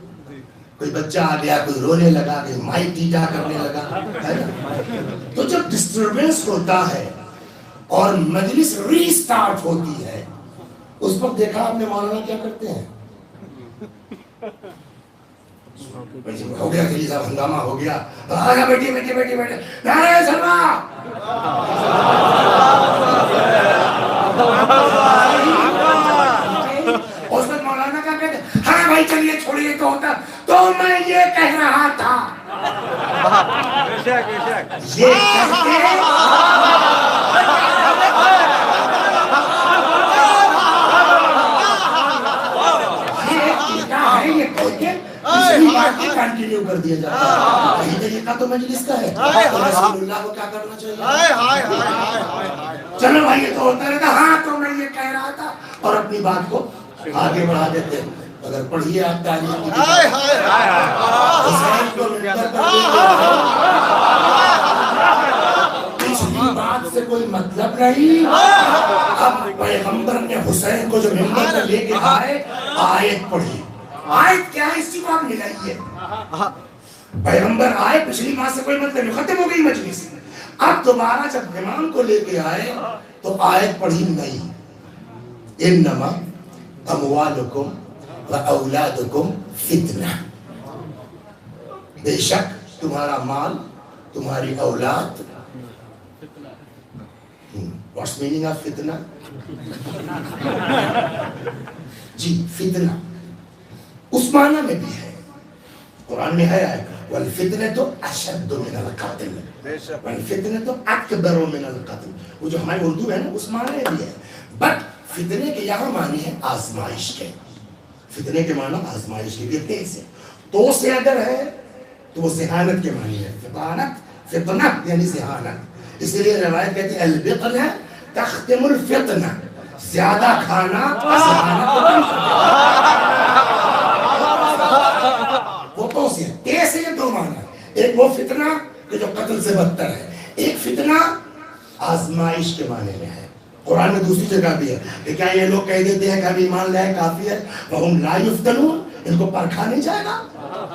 کوئی بچہ آ گیا, کوئی رونے لگا, کوئی مائک ٹیٹا کرنے لگا, ہے نا. تو جب ڈسٹربنس ہوتا ہے اور مجلس ری سٹارٹ ہوتی ہے اس وقت دیکھا آپ نے مولانا کیا کرتے ہیں. ہو گیا چلیے صاحب ہنگامہ ہو گیا, بیٹھے بیٹھے بیٹھے بیٹھے نعرہ سلوات. اس وقت مولانا کیا کہتے ہیں, ہاں بھائی چلیے چھوڑیے تو ہوتا. تو میں یہ کہہ رہا تھا یہ کنٹینیو کر دیا جاتا ہے. یہی طریقہ تو مجلس کا ہے. رسول اللہ کو کیا کرنا چاہیے, چلو بھائی یہ تو ہوتا رہتا. ہاں تو میں یہ کہہ رہا تھا اور اپنی بات کو آگے بڑھا دیتے. اگر پڑھیے آپ تاریخ پچھلی بات سے کوئی مطلب نہیں. اب پیغمبر نے حسین کو جو منبر پر لے کے آئے آیت پڑھی. آیت کیا ہے اسی کو آپ ملائیے. پیغمبر آئے پچھلی بات سے کوئی مطلب نہیں, ختم ہو گئی مجلس. اب دوبارہ جب امام کو لے کے آئے تو آیت پڑھی نہیں. انما اموالکم و اولادکم فتنہ, بے شک تمہارا مال تمہاری اولاد. What's meaning of فتنہ؟ جی فتنہ اس معنی میں بھی ہے, قرآن میں ہے والفتنة اشد من القتل والفتنة اکبر من القتل. وہ جو ہماری اردو ہے نا اس معنی میں بھی ہے. بٹ فتنے کے یہاں معنی ہے آزمائش کے. فتنے کے معنی آزمائش کے بھی سے تو سے اگر ہے تو وہ ذہانت کے معنی ہے. فتنہ یعنی ذہانت. اس لیے روایت کہتی ہے البطنہ تختم الفتنہ, زیادہ کھانا ذہانت کو کم کرتا. وہ تو سے کیسے یہ دو معنی, ایک وہ فتنہ کہ جو قتل سے بدتر ہے, ایک فتنہ آزمائش کے معنی میں ہے. قرآن میں دوسری جگہ بھی ہے کہ کیا یہ لوگ کہہ دیتے ہیں کہ اب ایمان لائے کافی ہے, وَهُمْ لَا يُفْتَنُونَ, ان کو پرکھا نہیں جائے گا,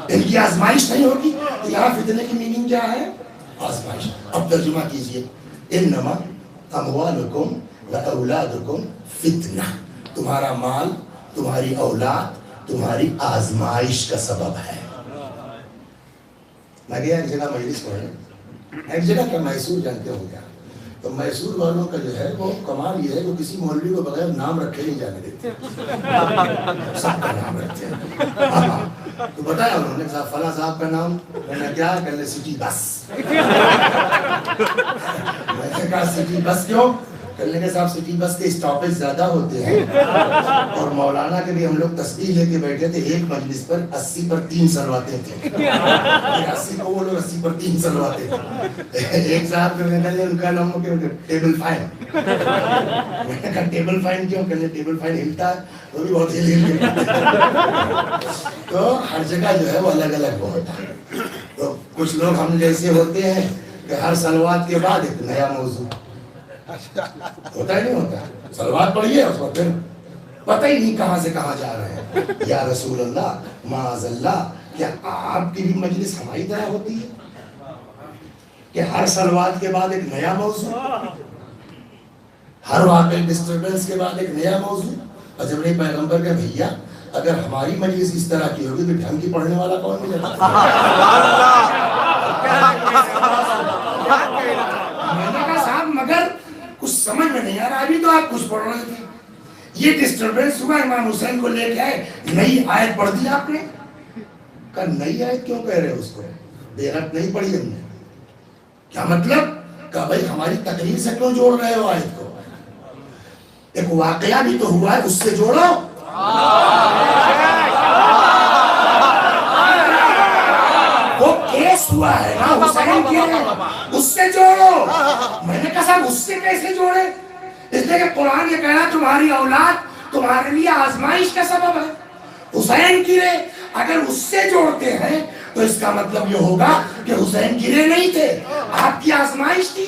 ان کی آزمائش نہیں ہوگی. تو یہاں فتنے کی میننگ کیا ہے, آزمائش. اب ترجمہ کیجئے, انما اموالکم و اولادکم فتنہ, تمہارا مال تمہاری اولاد تمہاری آزمائش کا سبب ہے. میں گیا ایک جگہ مجلس پڑھنے, ایک جگہ کیا میسور جانتے ہو گیا, تو میسور والوں کا جو ہے وہ کمال یہ ہے کہ کسی مولوی کو بغیر نام رکھے نہیں جانے دیتے, سب کا نام رکھتے ہیں. تو بتایا انہوں نے صاحب فلاں صاحب کا نام, میں نے کیا کہنے سٹی بس. میں نے کہا سٹی بس کیوں, کہنے کے صاحب سٹی بس کے اسٹاپیج زیادہ ہوتے ہیں, اور مولانا کے بھی ہم لوگ تسبیح لے کے بیٹھے تھے ایک مجلس پر 80 پر 3 سلواتے تھے. 80 کو وہ لوگ 80 پر 3 سلواتے تھے. ایک صاحب کو میں کہنے ان کا نام ہو کہ ٹیبل فائن. میں نے کہا ٹیبل فائن کیوں, کہنے ٹیبل فائن ہلتا ہے وہ بھی بہت ہل ہل کے. تو ہر جگہ جو ہے وہ الگ الگ ہوتا ہے. تو کچھ لوگ ہم جیسے ہوتے ہیں کہ ہر سلوات کے بعد ایک نیا موضوع ہوتا ہے, نہیں ہوتا. سلوات پڑھیے اس وقت پھر پتہ ہی نہیں کہاں سے کہاں جا رہے ہیں. یا رسول اللہ معاذ اللہ، کیا آپ کی بھی مجلس ہماری طرح ہوتی ہے کہ ہر سلوات کے بعد ایک نیا موضوع، ہر واقعی ڈسٹربنس کے بعد ایک نیا موضوع؟ اور جب نے پیغمبر کا بھیا اگر ہماری مجلس اس طرح کی ہوگی تو ڈھنگ کی پڑھنے والا کون ملے گا؟ میں نے کہا صاحب مگر کچھ سمجھ میں نہیں آ رہا، ابھی تو آپ کچھ پڑھ رہے تھے، یہ ڈسٹربنس ہوا، امام حسین کو لے کے آئے، نئی آیت پڑھ دی آپ نے. کہا نئی آیت کیوں کہہ رہے ہو اس کو؟ بے ربط نہیں پڑھی ہم نے. کیا مطلب؟ کہا بھائی ہماری تقریر سے کیوں جوڑ رہے ہو آیت کو؟ ایک واقعہ بھی تو ہوا ہے، اس سے جوڑو. وہ کیس ہوا ہے نا حسین کے، اس سے جوڑو. میں نے کہا صاحب اس سے کیسے جوڑے؟ اس لیے کہ قرآن یہ کہہ رہا تمہاری اولاد تمہارے لیے آزمائش کا سبب ہے. حسین گرے، اگر اس سے جوڑتے ہیں تو اس کا مطلب یہ ہوگا کہ حسین گرے نہیں تھے، آپ کی آزمائش تھی.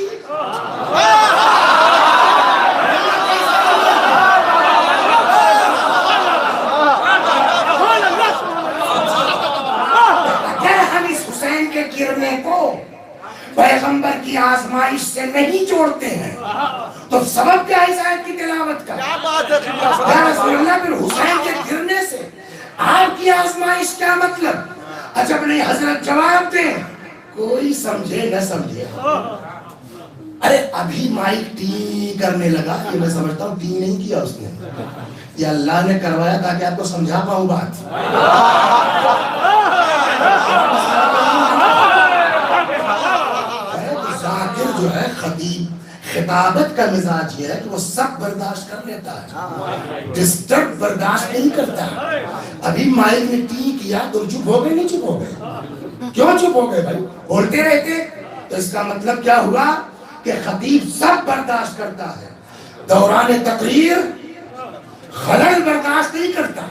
اگر ہم اس حسین کے گرنے کو پیغمبر کی آزمائش سے نہیں جوڑتے ہیں تو سبب کیا ہے اس آیت کی تلاوت کا؟ یا رسول اللہ پھر حسین کے گرنے سے آپ کی آزمائش کیا مطلب؟ عجب نہیں حضرت جواب دیں، کوئی سمجھے نہ سمجھے. ارے ابھی مائک ٹی کرنے لگا، یہ میں سمجھتا ہوں ٹی نہیں کیا اس نے، یہ اللہ نے کروایا تاکہ آپ کو سمجھا پاؤں بات. ذاکر جو ہے خطیب، خطابت کا مزاج یہ ہے کہ وہ سب برداشت کر لیتا ہے، ڈسٹرب برداشت نہیں کرتا. ابھی مائک نے ٹی کیا تم چپ ہو گئے؟ نہیں چپ ہو گئے. کیوں چپ ہو گئے بھائی؟ بولتے رہتے. تو اس کا مطلب کیا ہوا کہ خطیب سب برداشت کرتا ہے، دوران تقریر خلل برداشت نہیں کرتا،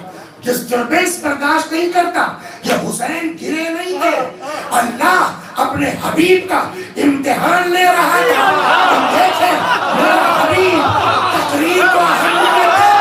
ڈسٹربنس برداشت نہیں کرتا. یہ حسین گرے نہیں تھے، اللہ اپنے حبیب کا امتحان لے رہا تھا. دیکھیں میرا حبیب تقریر کو اہمیت دیتا ہے.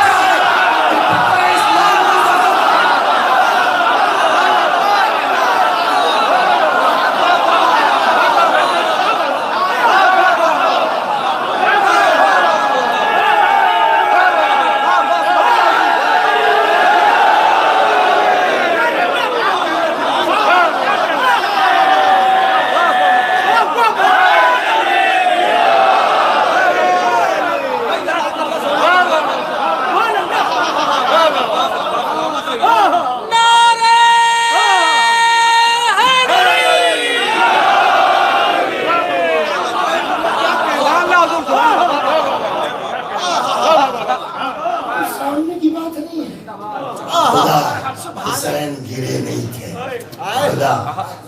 حسین گرے نہیں تھے، خدا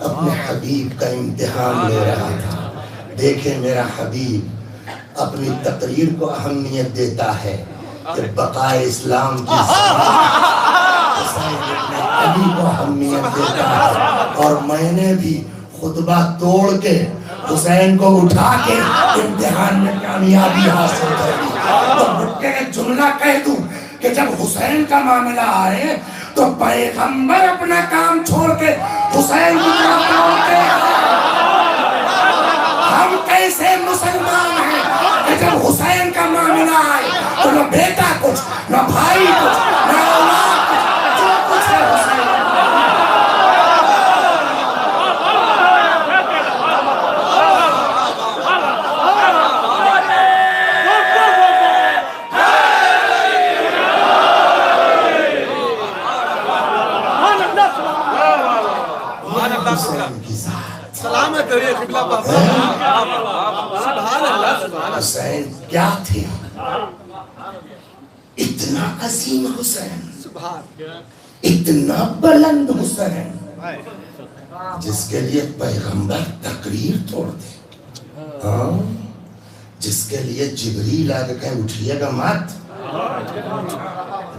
اپنے حبیب کا امتحان لے رہا تھا. دیکھیں میرا حبیب اپنی تقریر کو اہمیت دیتا ہے کہ بقائے اسلام کی حسین اپنے علی کو اہمیت دیتا ہے. اور میں نے بھی خطبہ توڑ کے حسین کو اٹھا کے امتحان میں کامیابی حاصل کر دی. تو بھٹے نے جملہ کہہ دوں کہ جب حسین کا معاملہ آئے تو پیغمبر اپنا کام چھوڑ کے حسین کی طرف دوڑتے ہیں. ہم کیسے مسلمان ہیں کہ جب حسین کا معاملہ آئے تو نہ بیٹا کچھ، نہ بھائی کچھ، نہ اولاد کچھ، جو کچھ ہے حسین. حسین کیا تھے؟ اتنا عظیم حسین، اتنا بلند حسین جس کے لیے پیغمبر تقریر توڑ دے، جس کے لیے جبریل آ کے کہیں اٹھیے گا مت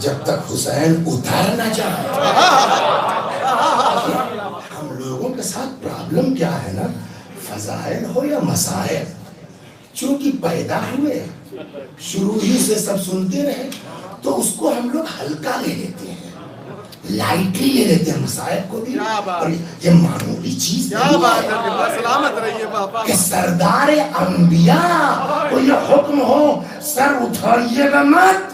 جب تک حسین اتر نہ جائے. ہم لوگوں کے ساتھ پرابلم کیا ہے نا، فضائل ہو یا مسائل، چونکہ پیدا ہوئے شروع ہی سے سب سنتے رہے تو اس کو ہم لوگ ہلکا لے لیتے ہیں، لائٹلی لے لیتے ہیں مسائب کو بھی، اور یہ معمولی چیز نہیں ہے
سلامت رہیے بابا
کہ سردار انبیاء کو یہ حکم ہو سر اٹھائیے گا مت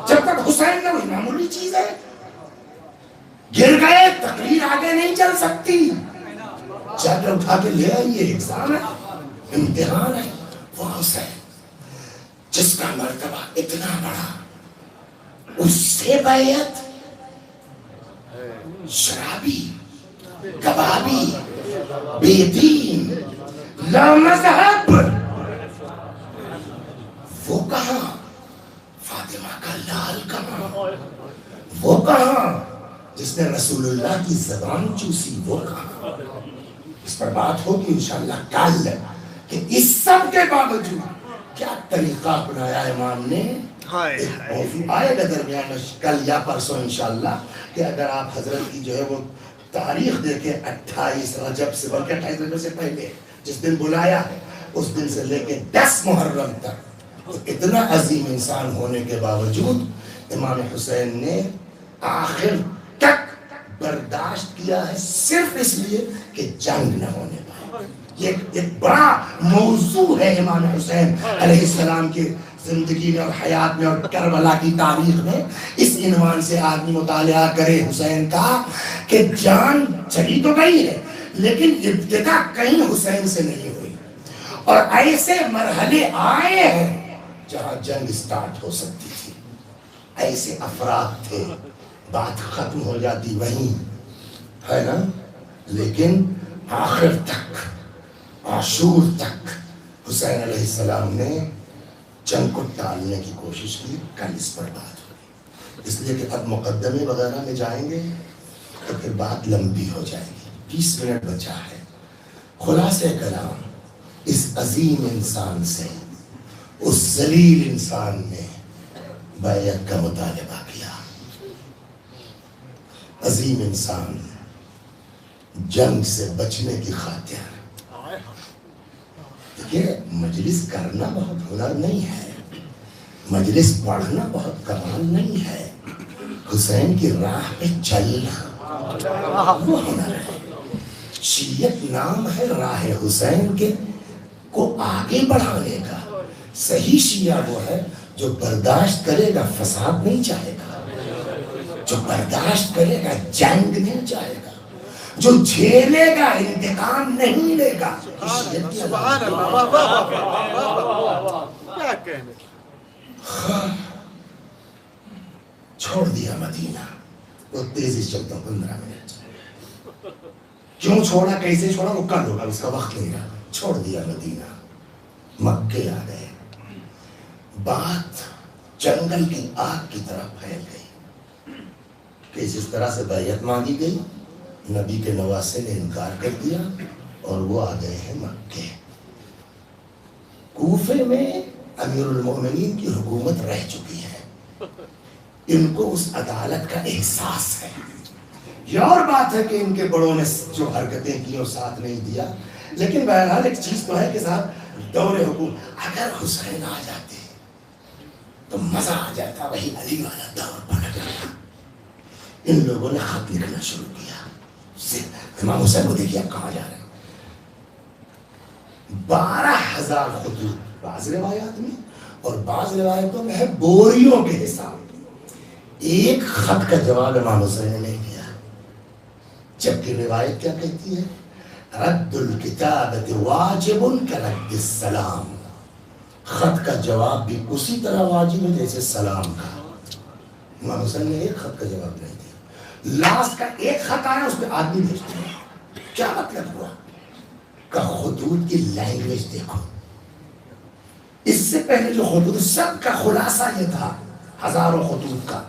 جب تک حسین نہ، وہی معمولی چیز ہے، گر گئے تقریر آگے نہیں چل سکتی، چادر اٹھا کے لے آئیے، ایگزام ہے، امتحان ہے، وہ حسین جس کا مرتبہ اتنا بڑا، اس سے بیعت شرابی، کبابی، بے دین، لامذہب، وہ کہاں؟ فاطمہ کا لال کہاں؟ وہ کہاں؟ جس نے رسول اللہ کی زبان چوسی، وہ کہاں؟ اس پر بات ہوگی انشاءاللہ کل، کہ اس سب کے باوجود کیا طریقہ اپنایا امام نے. ایک موضوع آئے گا درمیان میں کل یا پرسوں انشاءاللہ، کہ اگر آپ حضرت کی جو ہے وہ تاریخ دیکھیں 28 رجب سے، بلکہ 28 رجب سے پہلے جس دن بلایا ہے اس دن سے لے کے 10 محرم تک، اتنا عظیم انسان ہونے کے باوجود امام حسین نے آخر تک برداشت کیا ہے، صرف اس لیے کہ جنگ نہ ہونے پائے. یہ ایک بڑا موضوع ہے امام حسین علیہ السلام کی زندگی میں اور حیات میں اور کربلا کی تاریخ میں. اس عنوان سے آدمی مطالعہ کرے حسین کا کہ جان چلی تو گئی ہے لیکن ابتدا کہیں حسین سے نہیں ہوئی، اور ایسے مرحلے آئے ہیں جہاں جنگ سٹارٹ ہو سکتی تھی، ایسے افراد تھے، بات ختم ہو جاتی وہیں ہے نا، لیکن آخر تک، عاشور تک حسین علیہ السلام نے جنگ کو ٹالنے کی کوشش کی. کل اس پر بات ہوگی، اس لیے کہ اب مقدمے وغیرہ میں جائیں گے تو پھر بات لمبی ہو جائے گی. 20 منٹ بچا ہے. خلاصہ کلام، اس عظیم انسان سے، اس ذلیل انسان نے بیعت کا مطالبہ کیا. عظیم انسان جنگ سے بچنے کی خاطر. دیکھیے مجلس کرنا بہت ہنر نہیں ہے، مجلس پڑھنا بہت کمال نہیں ہے، حسین کی راہ پہ چلنا وہ ہنر ہے. شیعت نام ہے راہ حسین کے کو آگے بڑھانے کا. صحیح شیعہ وہ ہے جو برداشت کرے گا فساد نہیں چاہے گا، جو برداشت کرے گا جنگ نہیں چاہے گا، جو جھیلے گا انتقام نہیں لے گا.
سبحان اللہ، کیا کہنے.
چھوڑ دیا مدینہ. وہ تیزی سے چلتا ہوں 15 منٹ. کیوں چھوڑا، کیسے چھوڑا وہ کل ہوگا، اس کا وقت نہیں رہا. چھوڑ دیا مدینہ، مکے آ گئے. بات جنگل کی آگ کی طرح پھیل گئی کہ جس طرح سے بیعت مانگی گئی، نبی کے نواسے نے انکار کر دیا اور وہ آ گئے ہیں مکے. کوفے میں امیر المؤمنین کی حکومت رہ چکی ہے، ان کو اس عدالت کا احساس ہے. یہ اور بات ہے کہ ان کے بڑوں نے جو حرکتیں کی اور ساتھ نہیں دیا، لیکن بہرحال ایک چیز تو ہے کہ صاحب دور حکومت، اگر حسین آ جاتے تو مزہ آ جاتا، وہی علی والا دور پلٹ گیا. ان لوگوں نے خط لکھنا شروع کیا. امام حسین کو دیکھیے آپ کہاں جا رہے ہیں. 12,000 خطوط بعض روایات میں، اور بعض روایتوں میں ہے بوریوں کے حساب. ایک خط کا جواب امام حسین نے نہیں دیا، جبکہ روایت کیا کہتی ہے؟ رد الکتابت واجب کرد السلام. خط کا جواب بھی اسی طرح واجب ہے جیسے سلام کا. امام حسین نے ایک خط کا جواب نہیں دیا. لاسٹ کا ایک خط آیا، اس پہ آدمی بھیجتے ہیں. کیا مطلب ہوا؟ کہ خطوط کی لینگویج دیکھو. اس سے پہلے جو خطوط، سب کا خلاصہ یہ تھا، ہزاروں خطوط کا.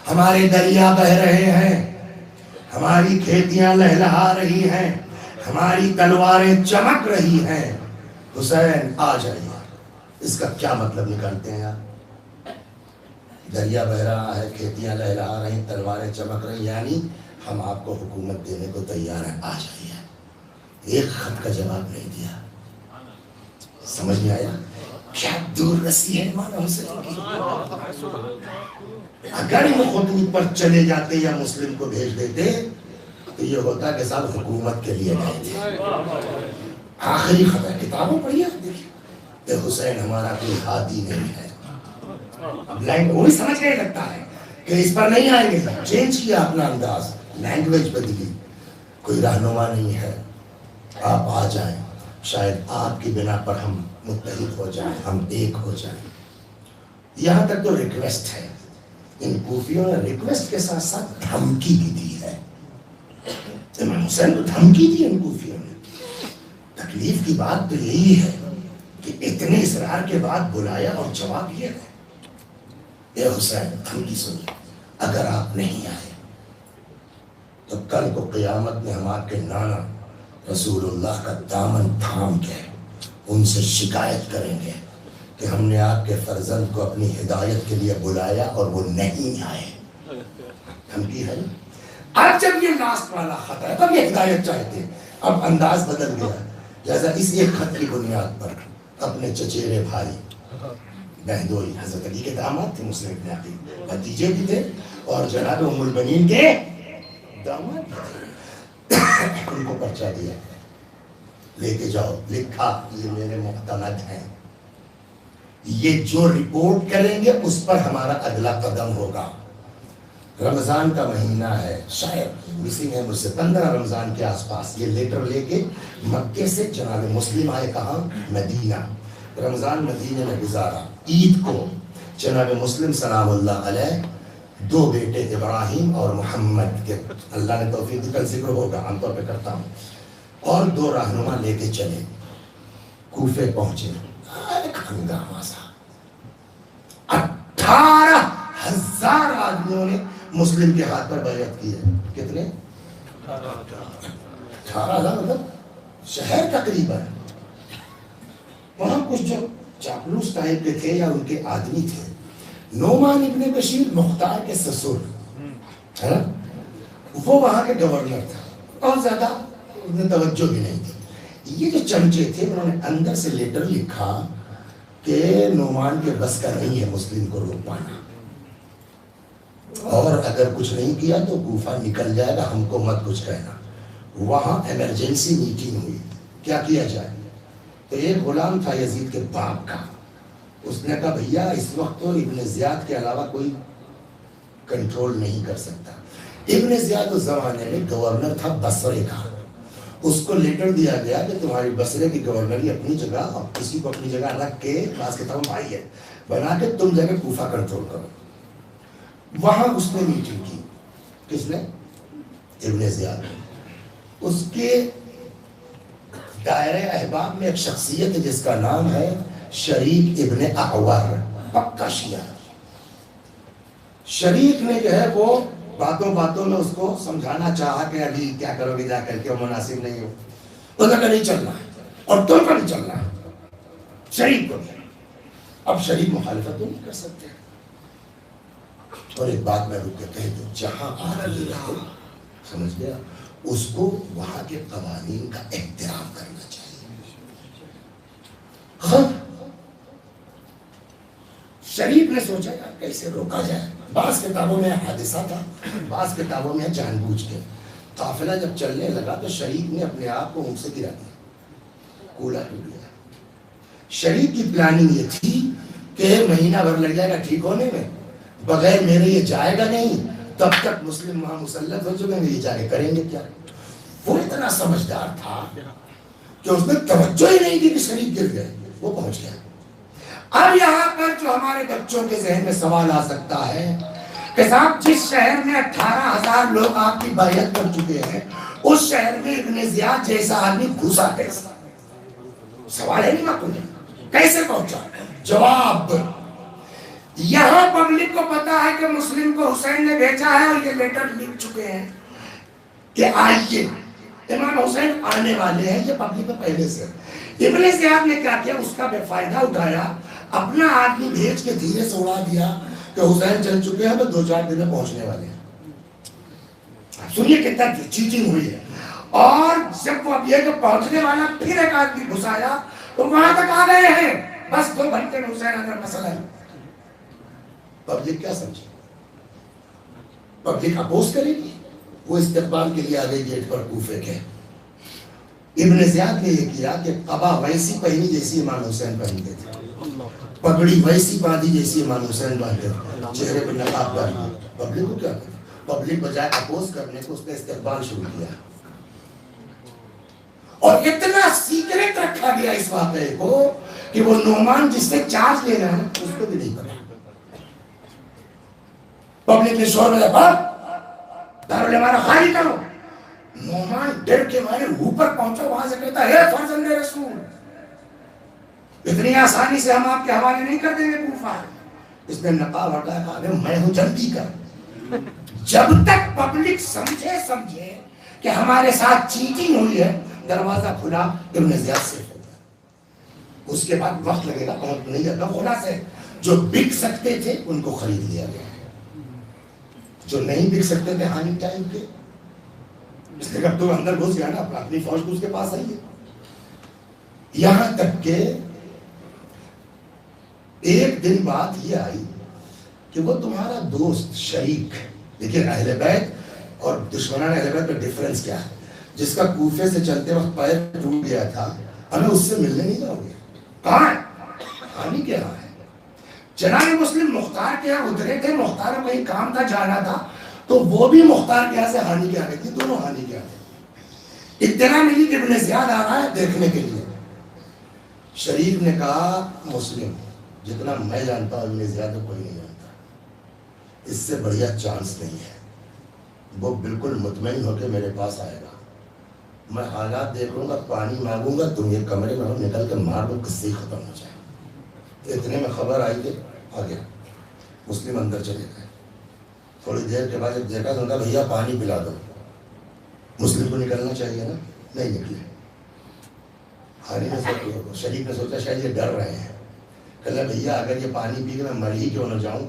ہمارے دریا بہ رہے ہیں، ہماری کھیتیاں لہلہا رہی ہیں، ہماری تلواریں چمک رہی ہیں، حسین آ جائیے. اس کا کیا مطلب نکالتے ہیں آپ؟ دریا بہ رہا ہے، کھیتیاں لہلہا رہی، تلواریں چمک رہی، یعنی ہم آپ کو حکومت دینے کو تیار ہیں، آ جائیے. ایک خط کا جواب نہیں دیا. سمجھ میں آیا کیا دور رسی ہے امام حسین کی. اگر ان خطوط پر چلے جاتے یا مسلم کو بھیج دیتے تو یہ ہوتا کہ صاحب حکومت کے لیے گئے تھے. آخری خبر کتابوں پڑھیے دیکھیے کہ حسین ہمارا کوئی ہاتھی نہیں ہے. اب لائن وہی سمجھ کے لگتا ہے کہ اس پر نہیں آئیں گے. چینج کیا اپنا انداز, لینگویج بدلی, کوئی رہنما نہیں ہے, آپ آ جائیں, شاید آپ کی بنا پر ہم متحد ہو جائیں, ہم ایک ہو جائیں. یہاں تک تو ریکویسٹ ہے. ان کوفیوں نے ریکویسٹ کے ساتھ ساتھ دھمکی بھی دی ہے. امام حسین کو دھمکی دی ان کوفیوں نے. تکلیف کی بات تو یہی ہے کہ اتنے اصرار کے بعد بلایا اور جواب یہ ہے, اے حسین دھمکی سنیے, اگر آپ نہیں آئے تو کل کو قیامت میں ہم آپ کے نانا رسول اللہ کا دامن تھام کے ان سے شکایت کریں گے کہ ہم نے آپ کے فرزند کو اپنی ہدایت کے لیے بلایا اور وہ نہیں آئے. دھمکی ہے. اب جب یہ لاسٹ والا خط ہے تب یہ ہدایت چاہتے ہیں. اب انداز بدل گیا. لہذا اس ایک خط کی بنیاد پر اپنے چچیرے بھائی بہدوئی حضرت علی کے داماد تھے, مسلم ابن عقیل بھتیجے بھی تھے, اور جناب ام المؤمنین کے داماد تھے, ان کو پرچہ دیا, لے کے جاؤ, لکھا یہ میرے معتمد ہیں, یہ جو رپورٹ کریں گے اس پر ہمارا اگلا قدم ہوگا. رمضان کا مہینہ ہے, شاید مسنگ ہے مجھ سے 15 رمضان کے آس پاس یہ لیٹر لے کے مکے سے جناب مسلم آئے کہاں, مدینہ. رمضان مدینہ میں گزارا. عید کو جناب مسلم سلام اللہ علیہ 2 بیٹے ابراہیم اور محمد کے, اللہ نے توفیق دی, کل ذکر ہوگا, عام طور پہ کرتا ہوں, اور 2 رہنما لے کے چلے, کوفے پہنچے. ایک ہنگامہ سا, 18,000 آدمیوں نے مسلم کے ہاتھ پر بیعت کی ہے. کتنے؟ 18,000, مطلب شہر تقریباً. وہاں کچھ جو چاپلوس ٹائپ کے تھے یا ان کے آدمی تھے, نعمان ابن بشیر مختار کے سسر ہے نا, وہ وہاں کے گورنر تھا, اور زیادہ انہیں توجہ بھی نہیں تھی. یہ جو چمچے تھے انہوں نے اندر سے لیٹر لکھا کہ نعمان کے بس کا نہیں ہے مسلم کو روک پانا, اور اگر کچھ نہیں کیا تو کوفہ نکل جائے گا, ہم کو مت کچھ کہنا. وہاں ایمرجنسی میٹنگ ہوئی, کیا کیا جائے. تو ایک غلام تھا یزید کے باپ کا, اس نے کہا بھیا اس وقت تو ابن زیاد کے علاوہ کوئی کنٹرول نہیں کر سکتا. ابن زیاد اس زمانے میں گورنر تھا بصرے کا, اس کو لیٹر دیا گیا کہ تمہاری بصرے کی گورنری اپنی جگہ اور کسی کو اپنی جگہ رکھ کے باز کتاب بھائی ہے بنا کے تم جا کے کوفہ کنٹرول کرو. وہاں اس نے میٹنگ کی. کس نے؟ ابن زیاد. اس کے دائرہ احباب میں ایک شخصیت ہے جس کا نام ہے شریک ابن اعور, پکا شیعہ. شریک نے جو ہے وہ باتوں باتوں میں اس کو سمجھانا چاہا کہ ابھی کیا کرو گے جا کر کے, وہ مناسب نہیں ہو. اس نے کہا نہیں چلنا ہے, اور تم کو نہیں چلنا ہے, شریک کو بھی. اب شریک مخالفت تو نہیں کر سکتے. اور ایک بات میں رک کے کہہ دوں, جہاں آدمی رہے, سمجھ گیا, اس کو وہاں کے قوانین کا احترام کرنا چاہیے. شریف نے سوچا کیسے روکا جائے. بعض کتابوں میں حادثہ تھا, بعض کتابوں میں جان بوجھ کے. قافلہ جب چلنے لگا تو شریف نے اپنے آپ کو ان سے گرا دیا, کولا ٹوٹ گیا. شریف کی پلاننگ یہ تھی کہ مہینہ بھر لگ جائے گا ٹھیک ہونے میں, بغیر میرے یہ جائے گا نہیں, تب تک مسلم وہاں مسلط ہو چکے ہیں, یہ جا کے کریں گے کیا. وہ اتنا سمجھدار تھا کہ اس نے توجہ ہی نہیں دی کہ شریف گر گئے, وہ پہنچ گیا. اب یہاں پر جو ہمارے بچوں کے ذہن میں سوال آ سکتا ہے کہ صاحب جس شہر میں 18,000 لوگ آپ کی بیعت کر چکے ہیں, اس شہر میں ابن زیاد جیسا آدمی گھسا کیسا؟ سوال ہے نہیں معقول, کیسے پہنچا؟ جواب, یہاں پبلک کو پتا ہے کہ مسلم کو حسین نے بھیجا ہے, اور یہ لیٹر لکھ چکے ہیں کہ آئیے امام حسین آنے والے ہیں, یہ پبلک میں پہلے سے. ابن زیاد نے کیا کیا, اس کا بے فائدہ اٹھایا, اپنا آدمی بھیج کے دھیرے سے اڑا دیا کہ حسین چل چکے ہیں, تو 2-4 دن میں پہنچنے والے ہیں. سنیے کتنا چیٹنگ ہوئی ہے. اور جب وہ اب یہ کہ پہنچنے والا پھر ایک آدمی گھسایا, تو وہاں تک آ گئے ہیں بس 2 گھنٹے میں حسین اگر مسئلہ ہے. پبلک کیا سمجھے؟ پبلک اپوز کرے گی. وہ استقبال کے لیے آ گئی گیٹ پر کوفے کے. ابن زیاد نے یہ کیا کہ قبا ویسی پہنی جیسی امام حسین پہنتے تھے, پگڑی ویسی باندھی جیسی امام حسین باندھتے تھے, چہرے پہ نقاب ڈالی. پبلک کو کیا کرے؟ پبلک بجائے اپوز کرنے کو اس نے استقبال شروع کیا. اور اتنا سیکریٹ رکھا گیا اس واقعے کو کہ وہ نعمان جس سے چارج لینا ہے اس کو بھی نہیں پتا. پبلک نے شور میں دارالعمارہ خالی کرو. نعمان ڈر کے مارے اوپر پہنچا, وہاں سے کہتا ہے فرزند رسول, اتنی آسانی سے ہم آپ کے حوالے نہیں کر دیں گے کوفہ. اس نے نقاب ہٹایا, کہا میں ہوں, جلدی کر. جب تک پبلک سمجھے کہ ہمارے ساتھ چیٹنگ ہوئی ہے, دروازہ کھلا, ابن زیاد سے اس کے بعد وقت لگے گا پہنچ نہیں جاتا. خدا سے جو بک سکتے تھے ان کو خرید لیا گیا, جو نہیں بک سکتے تھے ہانی ٹائم کے, اس نے کہا تو اندر گھس گیا نا, اپنی فوج کو اس کے پاس آئیے. یہاں تک کہ ایک دن بات یہ آئی کہ وہ تمہارا دوست شریک, لیکن اہل بیت اور دشمنان اہل بیت میں ڈیفرنس کیا ہے, جس کا کوفے سے چلتے وقت پیر ٹوٹ گیا تھا, ہمیں اس سے ملنے نہیں جاؤ گے. کہاں ہے؟ ہانی کے یہاں ہے. جناب مسلم مختار کے یہاں اترے تھے, مختار کو کہیں کام تھا, جانا تھا, تو وہ بھی مختار کے یہاں سے ہانی کے آگے تھی, دونوں ہانی کے آگے. اطلاع ملی کہ ابن زیاد آ رہا ہے دیکھنے کے لیے. شریف نے کہا مسلم جتنا میں جانتا ہوں ابن زیاد کو کوئی نہیں جانتا, اس سے بڑھیا چانس نہیں ہے. وہ بالکل مطمئن ہو کے میرے پاس آئے گا, میں حالات دیکھ لوں گا, پانی مانگوں گا, تم یہ کمرے میں نکل کے مار دو, قصے ہی ختم ہو جائے. اتنے میں خبر آئی کہ آ گیا. مسلم اندر چلے گئے. تھوڑی دیر کے بعد جب دیکھا تو کہا بھیا پانی پلا دو. مسلم کو نکلنا چاہیے نا, نہیں نکلے. ہانی نے سوچا, شریف نے سوچا شاید یہ ڈر رہے ہیں, کہا بھیا اگر یہ پانی پی کے میں مر ہی کیوں نہ جاؤں,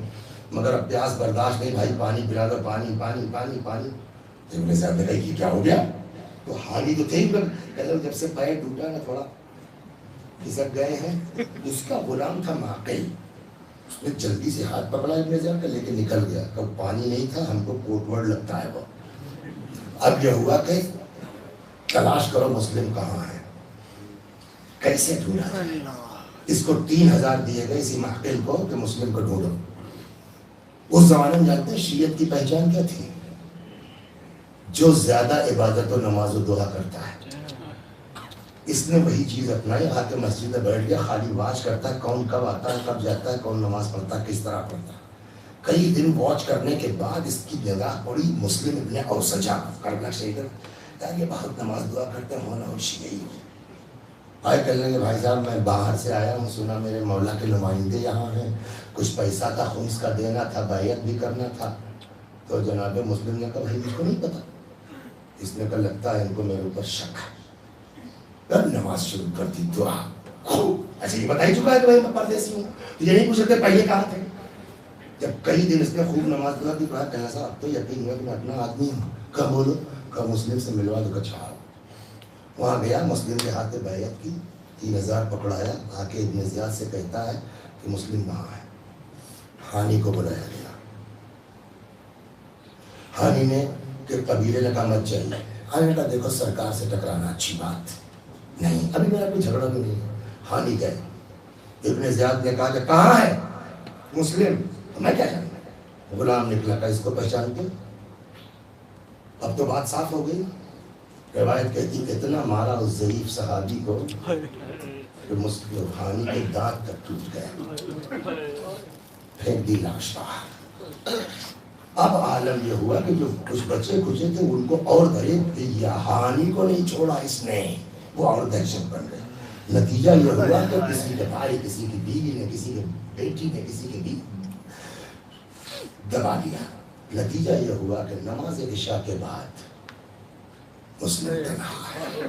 مگر اب پیاس برداشت نہیں, بھائی پانی پلا دو, پانی پانی پانی پانی. ابن زیاد نے کہا کہ کیا ہو گیا؟ تو حالی تو تھے ہی, کہا جب سے پیر ٹوٹا نا تھوڑا کھسک گئے ہیں. اس کا غلام تھا معقل, اس نے جلدی سے ہاتھ پکڑا ابن زیاد کا, لیکن نکل گیا. کب پانی نہیں تھا, ہم کو کوٹ ورڈ لگتا ہے وہ. اب یہ ہوا کہ تلاش کرو مسلم کہاں ہے, کیسے ڈھونڈا. اس کو 3000 دیے گئے اسی معقل کو کہ مسلم کو ڈھونڈو. اس زمانے میں جانتے ہیں شیعت کی پہچان کیا تھی؟ جو زیادہ عبادت و نماز و دعا کرتا ہے. اس نے وہی چیز اپنائی, آ کے مسجد میں بیٹھ گیا, خالی واچ کرتا ہے کون کب آتا ہے, کب جاتا ہے, کون نماز پڑھتا ہے, کس طرح پڑھتا ہے. کئی دن واچ کرنے کے بعد اس کی نگاہ پڑی مسلم ابن اوسجا کربلا شہید, یار یہ بہت نماز دعا کرتے ہیں, ہونا ہو شیعی. آئے کہنے لگے بھائی صاحب میں باہر سے آیا ہوں, سنا میرے مولا کے نمائندے یہاں ہیں, کچھ پیسہ تھا خمس کا دینا تھا, بیعت بھی کرنا تھا. تو جناب مسلم نے کہا بھائی مجھ کو نہیں پتا. اس نے کہا لگتا ہے ان کو میرے اوپر شک ہے. تب نماز شروع کر دی, دعا خوب. اچھا یہ بتا ہی چکا ہے کہ بھائی میں پردیسی ہوں, تو یہ نہیں پوچھ سکتے پہلے کہاں تھے. جب کئی دن اس نے خوب نماز دعا کی, کہا کہنا صاحب اب تو یقین ہوا کہ میں اپنا آدمی ہوں. کب بولو, کہا مسلم سے ملوا دو. کچھ وہاں گیا, مسلم کے ہاتھ میں بیعت کی, 3000 پکڑایا, آ کے ابن زیاد سے کہتا ہے کہ مسلم کہاں ہے. ہانی کو بلایا گیا. ہانی نے کہ قبیلے نے کہا مت چاہیے. ہانی نے کہا دیکھو سرکار سے ٹکرانا اچھی بات نہیں, ابھی میرا کوئی جھگڑا بھی نہیں. ہانی گئے. ابن زیاد نے کہا کہ کہاں ہے مسلم, میں کیا جانتا. غلام نکلا, کا اس کو پہچانتے. اب تو بات صاف ہو گئی. روایت کہتی اتنا مارا اس ضعیف صحابی کو کہ مسلم ہانی کے دانت تک ٹوٹ گئے, پھینک دی لاش باہر. اب عالم یہ ہوا کہ جو کچھ بچے کچے تھے ان کو اور دھرے, ہانی کو نہیں چھوڑا اس نے, وہ اور دہشت بن گئے. نتیجہ یہ ہوا کہ کسی کے بھائی, کسی کی بیوی نے, کسی کی بیٹی نے, کسی کی بیوی دبا دیا. نتیجہ یہ ہوا کہ نماز عشاء کے بعد مسلم تنہا ہے.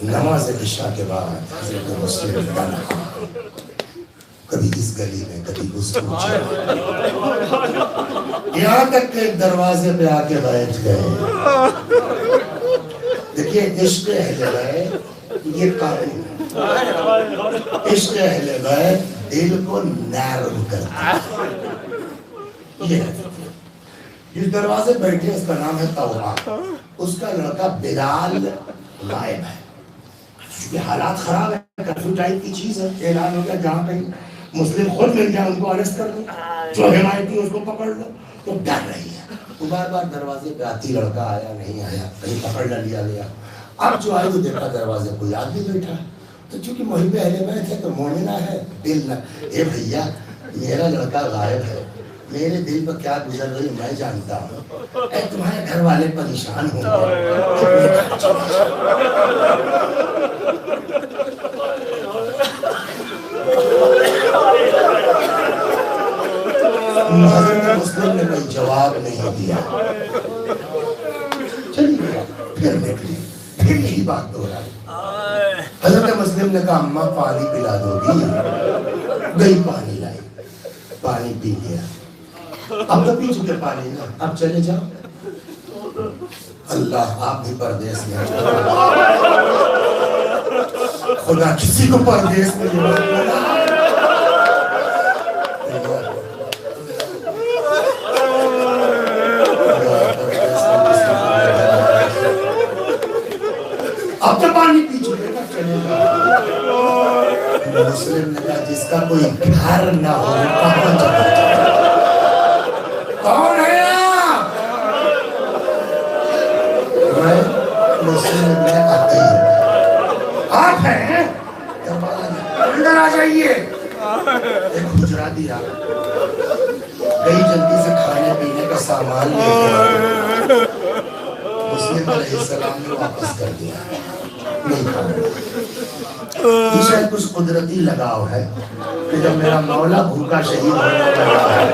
نماز عشاء کے بعد حضرت مسلم تنہا, کبھی اس گلی میں, کبھی اس کوچے میں, یہاں تک کہ ایک دروازے پہ آ کے بیٹھ گئے. دیکھیے عشق اہل بیت یہ قانون ہے، عشق اہل بیت دل کو نرم کرتا ہے. یہ جس دروازے بیٹھے اس کا نام ہے توبہ، اس کا لڑکا بلال غائب ہے. یہ حالات خراب ہے، کرفیو ٹائپ کی چیز ہے. اعلان ہو گیا جہاں کہیں مسلم خود مل جائے ان کو اریسٹ کر دو، جو حمایتی اس کو پکڑ لو. تو ڈر رہی ہے، وہ بار بار دروازے پہ آتی، لڑکا آیا نہیں آیا، کہیں پکڑ نہ لیا گیا. اب جو آئی تو دیکھا دروازے کوئی آدمی بیٹھا ہے. تو چونکہ محب اہل بیت ہے تو مومنہ ہے، دل نہ اے بھیا میرا لڑکا غائب ہے، میرے دل پر کیا گزر رہی میں جانتا ہوں. اے تمہارے گھر والے پریشان ہوں حضرت مسلم نے کوئی جواب نہیں دیا. چلیے پھر نکلی، پھر یہی بات دہرائی. حضرت مسلم نے کہا اماں پانی پلا دو گی؟ گئی پانی لائی، پانی پی لیا. اب تو پی چکے پانی نا، اب چلے جاؤ. اللہ آپ بھی پردیس میں، خدا کسی کو پردیس میں اب تو پانی پی چکے نا، چلے جاؤ. مسلم نے کہا جس کا کوئی گھر نہ ہو کہاں چلا جائے؟ کون ہے آپ؟ میں مسلم نے آتے ہی آپ ہیں اندر آ جائیے. ایک حجرہ دیا، گئی جلدی سے کھانے پینے کا سامان لے کے مسلم علیہ السلام نے واپس کر دیا. نہیں کھانا، یہ شاید کچھ قدرتی لگاؤ ہے کہ جب میرا مولا بھوکا شہید ہونے لگا ہے،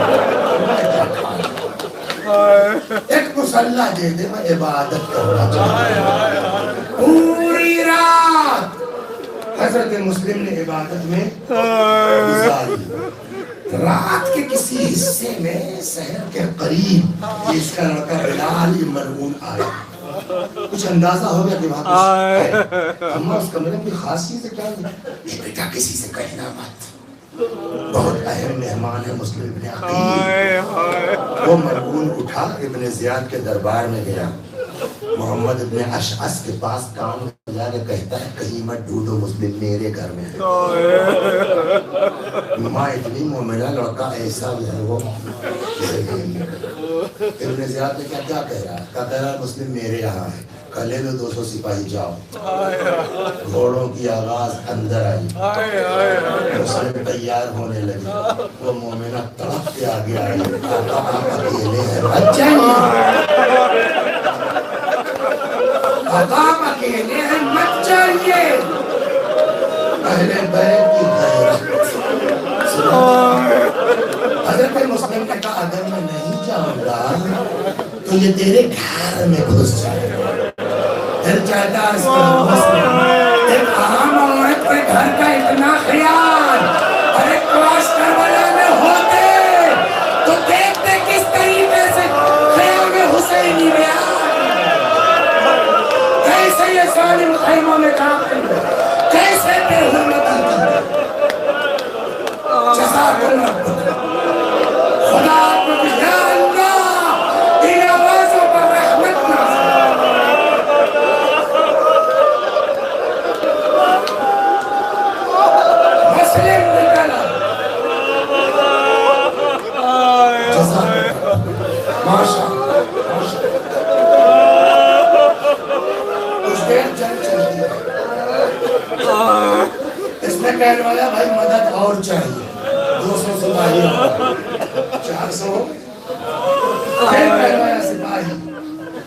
ایک مسلح دے دے میں عبادت کرنا چاہتا. پوری رات حضرت مسلم نے عبادت میں گزاری. رات کے کسی حصے میں سحر کے قریب اس کا لڑکا بلال ملعون آیا. کچھ اندازہ ہو گیا کہ وہاں کچھ ہے. اماں اس کمرے کی خاص چیز ہے کیا؟ یہ بیٹا کسی سے کہنا مت، بہت اہم مہمان ہے مسلم ابن عقیل. وہ ملعون اٹھا ابن زیاد کے دربار میں گیا، محمد ابن اشعث کے پاس کام میں جا کے کہتا ہے کہیں مت ڈھونڈو، مسلم میرے گھر میں ہے. ماں اتنی مومنہ، لڑکا ایسا بھی ہے وہ. ابن زیاد نے کیا کہہ رہا ہے؟ کہہ رہا ہے مسلم میرے یہاں ہے. کہا لے لو 200 سپاہی جاؤ. گھوڑوں کی آواز اندر آئی، مسلم تیار ہونے لگی. وہ مومنہ تڑپ کے آگے آئی، آقا آپ اکیلے ہیں مت جائیے، آقا آپ اکیلے ہیں مت جائیے. اہل بیت کی غیرت. حضرت مسلم نے کہا اگر میں نہیں جاؤں گا تو یہ تیرے گھر میں گھس جائے گا. پھر چاہتا ہے اس کا مسلم ایک عام عورت کے گھر کا اتنا خیال، اور ایک کاش کربلا میں ہوتے تو دیکھتے کس طریقے سے خیال میں حسینی میں کیسے یہ ظالم خیموں میں داخل ہو، کیسے بے حرمتی کی. جزاک اللہ خدا آپ کو یا اللہ ان آوازوں پر رحمت نازل. مسلم نکلا. جزاک اللہ ماشاء کچھ دیر جنگ چلتی ہے. اس نے کہلوایا بھائی مدد اور چاہیے. 200 سپاہی 400 ہو گئے. پھر کہلوایا سپاہی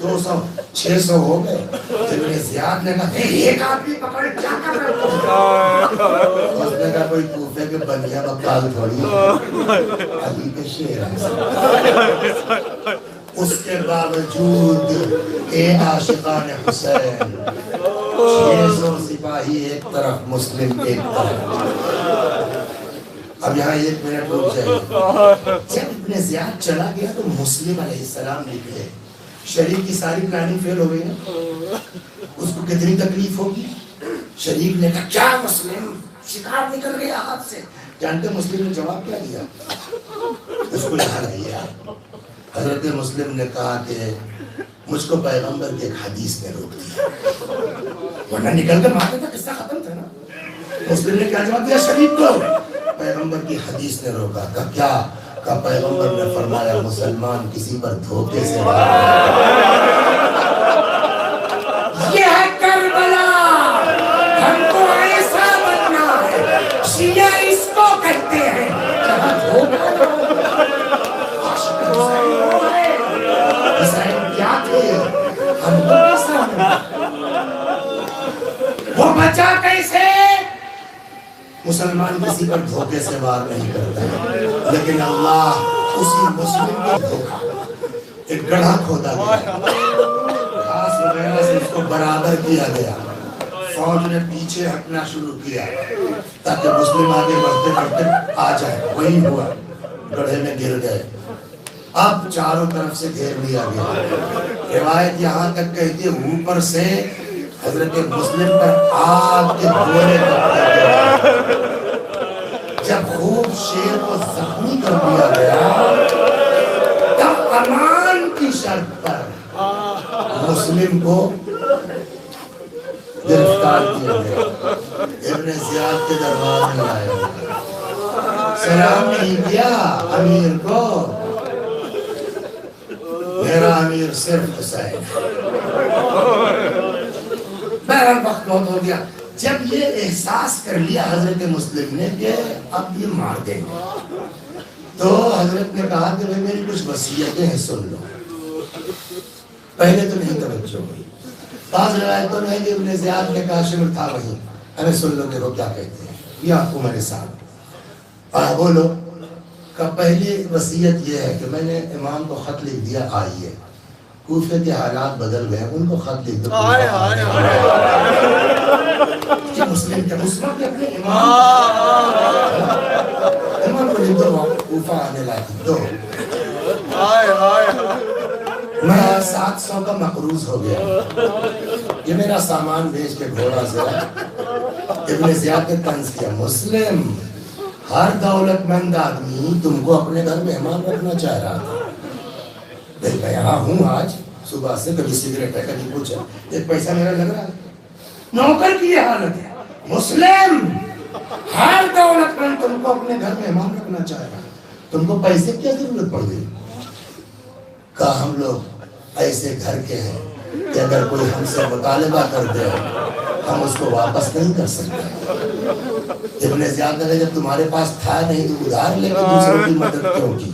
200 600 ہو گئے. ابن زیاد نے کہا ایک آدمی پکڑ کیا کر رہے ہو؟ اس نے کہا کوئی کوفے کے بنیا بکال تھوڑی علی کے شیر ہے. اس کے باوجود اے عاشقان حسین 600 سپاہی ایک طرف، مسلم ایک طرف. اب یہاں 1 منٹ رک جائے. جب ابن زیاد چلا گیا تو مسلم علیہ السلام نکلے. شریف کی ساری پلاننگ فیل ہو گئی نا، اس کو کتنی تکلیف ہوگی. شریف نے کہا کیا مسلم شکار نکل گیا ہاتھ سے. جانتے مسلم نے جواب کیا دیا؟ اس کو یاد نہیں ہے. حضرت مسلم نے کہا کہ مجھ کو پیغمبر کی ایک حدیث نے روک دیا، ورنہ نکل کر مارتا تھا، قصہ ختم تھا نا. مسلم نے کیا جواب دیا شریف کو؟ پیغمبر کی حدیث نے روکا. کیا؟ کہ پیغمبر نے فرمایا مسلمان کسی پر دھوکے سے یہ ہے کربلا، ہم کو ایسا بننا ہے. شیعہ اس کو کہتے ہیں جہاں دھوکا حسین کیا تھے، ہم کو ایسا بننا. وہ بچا کیسے؟ مسلمان کسی پر دھوکے سے وار نہیں کرتا ہے، لیکن اللہ اسی مسلم کو دھوکا ایک گڑھا کھودا گیا، خاص وغیرہ سے اس کو برابر کیا گیا. فوج نے پیچھے ہٹنا شروع کیا تاکہ مسلم آگے بڑھتے بڑھتے آ جائے. وہی ہوا، گڑھے میں گر گئے. اب چاروں طرف سے گھیر لیا گیا. روایت یہاں تک کہتی ہے اوپر سے حضرت مسلم پر آگ کے گولے کرتے گئے. جب خوب شیر کو زخمی کر دیا گیا تب امان کی شرط پر مسلم کو گرفتار کیا گیا. ابن زیاد کے دربار میں آیا، سلام نہیں کیا امیر کو. میرا امیر صرف حسین. بہرحال وقت بہت ہو گیا. جب یہ احساس کر لیا حضرت مسلم نے کہ اب یہ مار دیں گے، تو حضرت نے کہا کہ بھائی میری کچھ وصیتیں ہیں سن لو. پہلے تو نہیں توجہ ہوئی. بعض روایتوں میں کہ ابن زیاد نے کہا شمر تھا وہیں، ہمیں سن لو کہ وہ کیا کہتے ہیں. یہ آپ کو میرے ساتھ بولو. کا پہلی وصیت یہ ہے کہ میں نے امام کو خط لکھ دیا آئیے. کوفے کے حالات بدل گئے، ان کو خط لکھ دو. مسلم کے مسلم کے اپنے امام کو لکھ دو، کوفہ آنے لائق دو. میں 700 کا مقروض ہو گیا، یہ میرا سامان بیچ کے گھوڑا سے. ابن زیاد نے طنز کیا، مسلم ہر دولت مند آدمی تم کو اپنے گھر مہمان رکھنا چاہ رہا تھا. میں یہاں ہوں آج صبح سے، کبھی سگریٹ ہے کبھی کچھ ہے، ایک پیسہ میرا لگ رہا ہے. نوکر کی یہ حالت ہے. مسلم ہر دولت مند تم کو اپنے گھر مہمان رکھنا چاہ رہا ہے، تم کو پیسے کی ضرورت پڑ گئی. کہ ہم لوگ ایسے گھر کے ہیں کہ اگر کوئی ہم سے مطالبہ کرتے ہیں ہم اس کو واپس نہیں کر سکتے. ابن زیاد نے جب تمہارے پاس تھا نہیں تو ادھار لے کے دوسروں کی مدد کیوں کی؟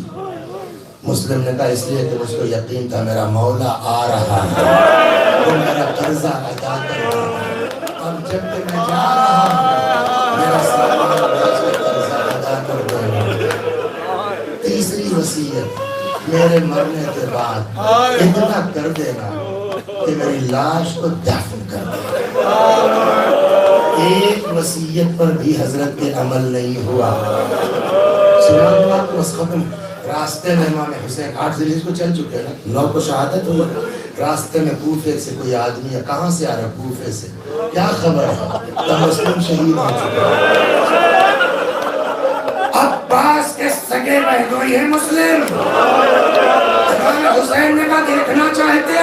مسلم نے کہا اس لیے کہ مجھ کو یقین تھا میرا مولا آ رہا ہے، وہ میرا قرضہ ادا کرے گا. اب جب کہ میں جا رہا ہوں میرا سامان بیچ کے قرضہ ادا کر دے گا. تیسری وصیت، میرے مرنے کے بعد اتنا کر دینا کہ میری لاش کو دفن کر دینا. ایک وصیت پر بھی حضرت کے عمل نہیں ہوا. سنان بات بس ختم. راستے میں امام حسین 8 ذیل کو چل چکے نا، 9 کو شہادت ہوئی. راستے میں کوفے سے کوئی آدمی ہے، کہاں سے آ رہا ہے؟ کوفے سے. کیا خبر ہے؟ کہ مسلم شہید ہو چکا ہے. عباس کے سگے بہنوئی ہے مسلم. امام حسین نے کہا دیکھنا چاہتے